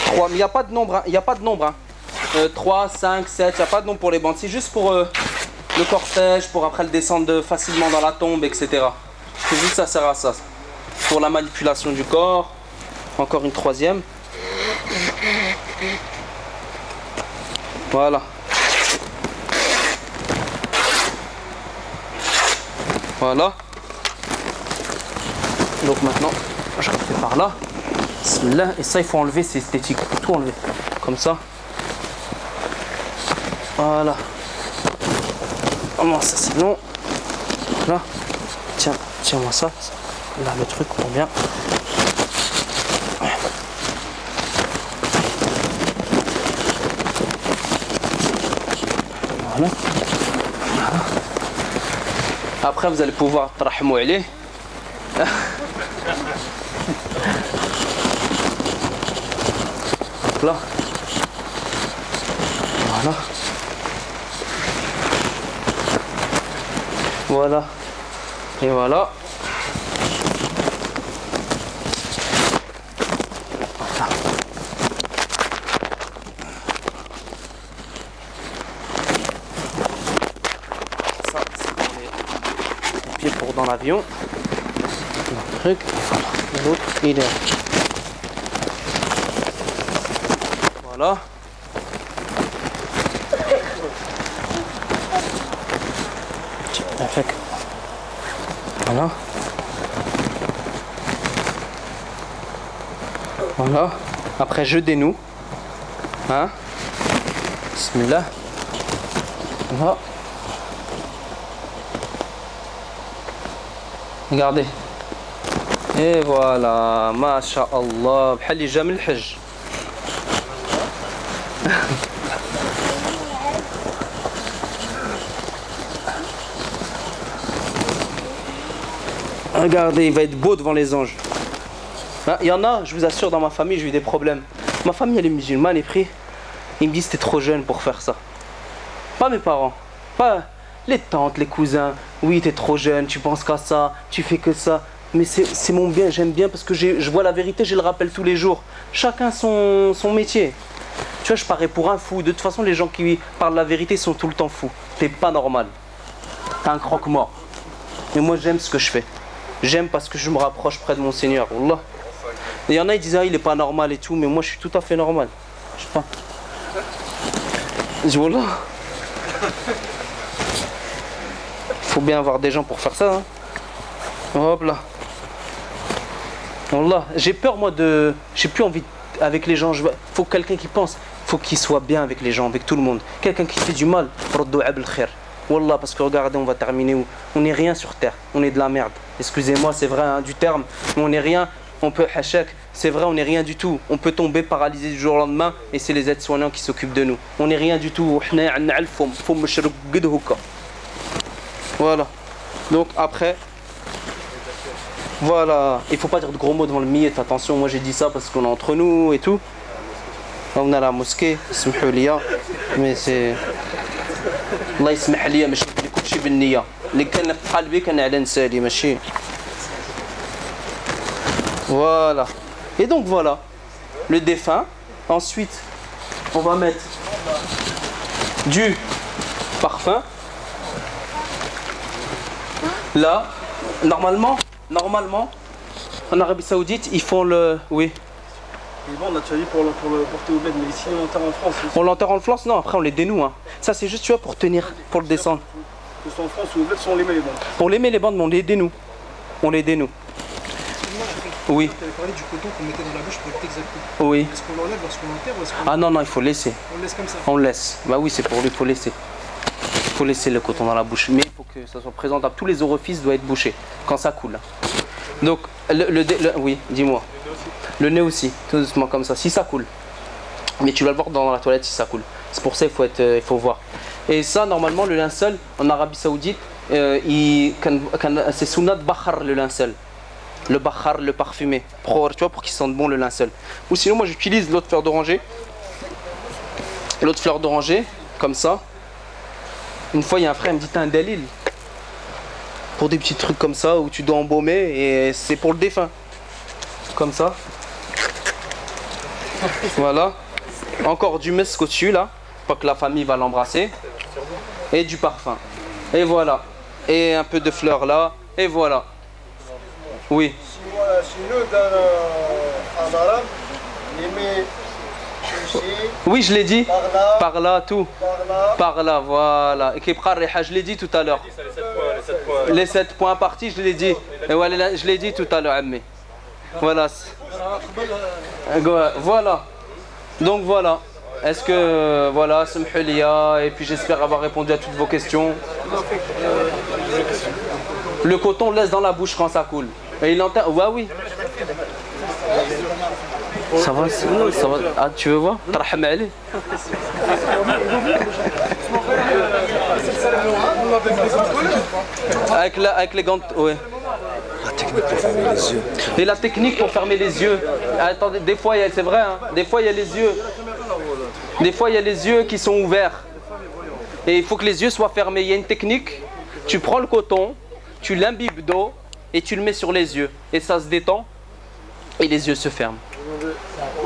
3, mais il n'y a pas de nombre, hein. Il n'y a pas de nombre, hein. 3, 5, 7, il n'y a pas de nombre pour les bandes, c'est juste pour le cortège, pour après le descendre facilement dans la tombe, etc. C'est juste ça sert à ça, pour la manipulation du corps. Encore une troisième. Voilà. Voilà. Donc maintenant, je refais par là. Bismillah. Et ça, il faut enlever, c'est esthétique. Il faut tout enlever. Comme ça. Voilà. Oh non, ça c'est long. Là. Tiens, tiens-moi ça. Là, le truc pour bien. Voilà. Après vous allez pouvoir trahmou alayh. Là. Voilà. Voilà. Et voilà. Pour dans l'avion, le truc, l'autre il est voilà. Voilà. Voilà. Après je dénoue. Hein. Bismillah. Voilà. Regardez. Et voilà, masha'Allah, bhali jam al-hajj. Regardez, il va être beau devant les anges. Il y en a, je vous assure, dans ma famille, j'ai eu des problèmes. Ma famille, elle est musulmane, et pris. Ils me disent t'es trop jeune pour faire ça. Pas mes parents, pas les tantes, les cousins. Oui, t'es trop jeune, tu penses qu'à ça, tu fais que ça. Mais c'est mon bien, j'aime bien parce que je vois la vérité, je le rappelle tous les jours. Chacun son métier. Tu vois, je parais pour un fou. De toute façon, les gens qui parlent la vérité sont tout le temps fous. T'es pas normal. T'es un croque-mort. Et moi, j'aime ce que je fais. J'aime parce que je me rapproche près de mon Seigneur. Wallah. Il y en a, ils disent ah, il est pas normal et tout, mais moi, je suis tout à fait normal. Je sais pas. Je dis wallah. Faut bien avoir des gens pour faire ça. Hein. Hop là. Wallah. J'ai peur, moi, de. J'ai plus envie avec les gens. Faut quelqu'un qui pense. Faut qu'il soit bien avec les gens, avec tout le monde. Quelqu'un qui fait du mal. Wallah, parce que regardez, on va terminer où on n'est rien sur terre. On est de la merde. Excusez-moi, c'est vrai hein, du terme. Mais on n'est rien. On peut hachak. C'est vrai, on n'est rien du tout. On peut tomber paralysé du jour au lendemain et c'est les aides-soignants qui s'occupent de nous. On n'est rien du tout. Voilà. Donc après, voilà. Il faut pas dire de gros mots devant le millet. Attention, moi j'ai dit ça parce qu'on est entre nous et tout. On a la mosquée, mais c'est الله يسمح لي ماشي كل شيء بالنية اللي كان في قلبي كان على نسالي ماشي. Voilà. Et donc voilà le défunt. Ensuite, on va mettre du parfum. Là, normalement, en Arabie Saoudite, ils font le... Oui. Et bon, on a déjà dit pour le porter au bled, mais ici on l'enterre en France. Aussi. On l'enterre en France? Non, après on les dénoue. Hein. Ça c'est juste tu vois, pour tenir, pour le descendre. Que ce soit en France ou au bled, on les met les bandes. On les met les bandes, mais on les dénoue. On les dénoue. Oui. Tu avais parlé du coton qu'on mettait dans la bouche pour être exact. Oui. Est-ce qu'on l'enlève lorsqu'on l'enterre ou est-ce qu'on... Ah non, non, il faut laisser. On le laisse comme ça? On le laisse. Bah oui, c'est pour lui, il faut laisser. Il faut laisser le coton dans la bouche. Mais il faut que ça soit présentable. Tous les orifices doivent être bouchés quand ça coule. Donc, oui, dis-moi. Le nez aussi, tout doucement comme ça, si ça coule. Mais tu vas le voir dans la toilette si ça coule. C'est pour ça il faut voir. Et ça, normalement, le linceul, en Arabie Saoudite, c'est sunnat bakhar le linceul. Le bakhar, le parfumé. Tu vois, pour qu'il sente bon le linceul. Ou sinon, moi j'utilise l'autre fleur d'oranger. L'autre fleur d'oranger, comme ça. Une fois, il y a un frère qui me dit t'as un dalil pour des petits trucs comme ça où tu dois embaumer et c'est pour le défunt. Comme ça. Voilà. Encore du mesque au-dessus là, pas que la famille va l'embrasser. Et du parfum. Et voilà. Et un peu de fleurs là. Et voilà. Oui. Oui, je l'ai dit. Par là, tout. Par là, voilà. Et je l'ai dit tout à l'heure. Les 7 points partis, je l'ai dit. Et voilà, je l'ai dit tout à l'heure, Ammi. Voilà. Voilà. Donc voilà. Est-ce que voilà, Samhulia, et puis j'espère avoir répondu à toutes vos questions. Le coton on laisse dans la bouche quand ça coule. Et il entend. Ouais, oui. Ça va, ça va. Ah, tu veux voir? Tarham Ali. Avec les gants. Ouais. La technique pour fermer les yeux. Et la technique pour fermer les yeux. Attendez, des fois, c'est vrai, hein, des fois il y a les yeux. Des fois il y a les yeux qui sont ouverts. Et il faut que les yeux soient fermés. Il y a une technique. Tu prends le coton, tu l'imbibes d'eau et tu le mets sur les yeux. Et ça se détend et les yeux se ferment.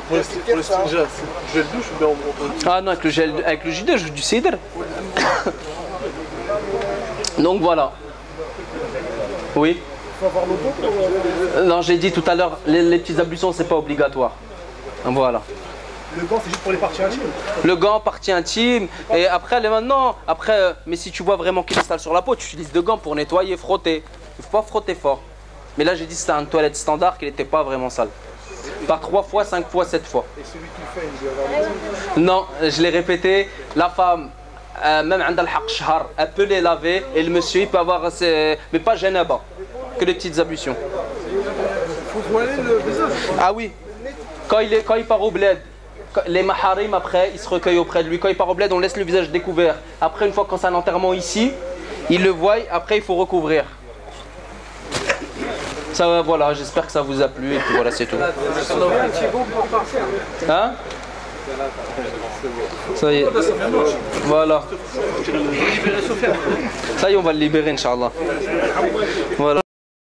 Pour le gel douche ou bien on... Ah non, avec le gel du cidre. Donc voilà. Oui. Non, j'ai dit tout à l'heure, les petites ablutions, c'est pas obligatoire. Voilà. Le gant, c'est juste pour les parties intimes. Le gant, partie intime. Et après, mais si tu vois vraiment qu'il est sale sur la peau, tu utilises deux gants pour nettoyer, frotter. Il ne faut pas frotter fort. Mais là, j'ai dit que c'était une toilette standard, qu'il n'était pas vraiment sale. Par 3 fois, 5 fois, 7 fois. Et celui qui le fait, il doit avoir des... Non, je l'ai répété, la femme, même elle peut les laver et le monsieur il peut avoir, mais pas janaba, que les petites ablutions. Il faut voiler le visage. Ah oui, quand il part au bled, les maharim après, ils se recueillent auprès de lui. Quand il part au bled, on laisse le visage découvert. Après, une fois quand c'est un enterrement ici, il le voit, après il faut recouvrir. Ça, voilà, j'espère que ça vous a plu et puis voilà, c'est tout. Hein? Ça y est. Voilà. Ça y est, on va le libérer, Inch'Allah. Voilà.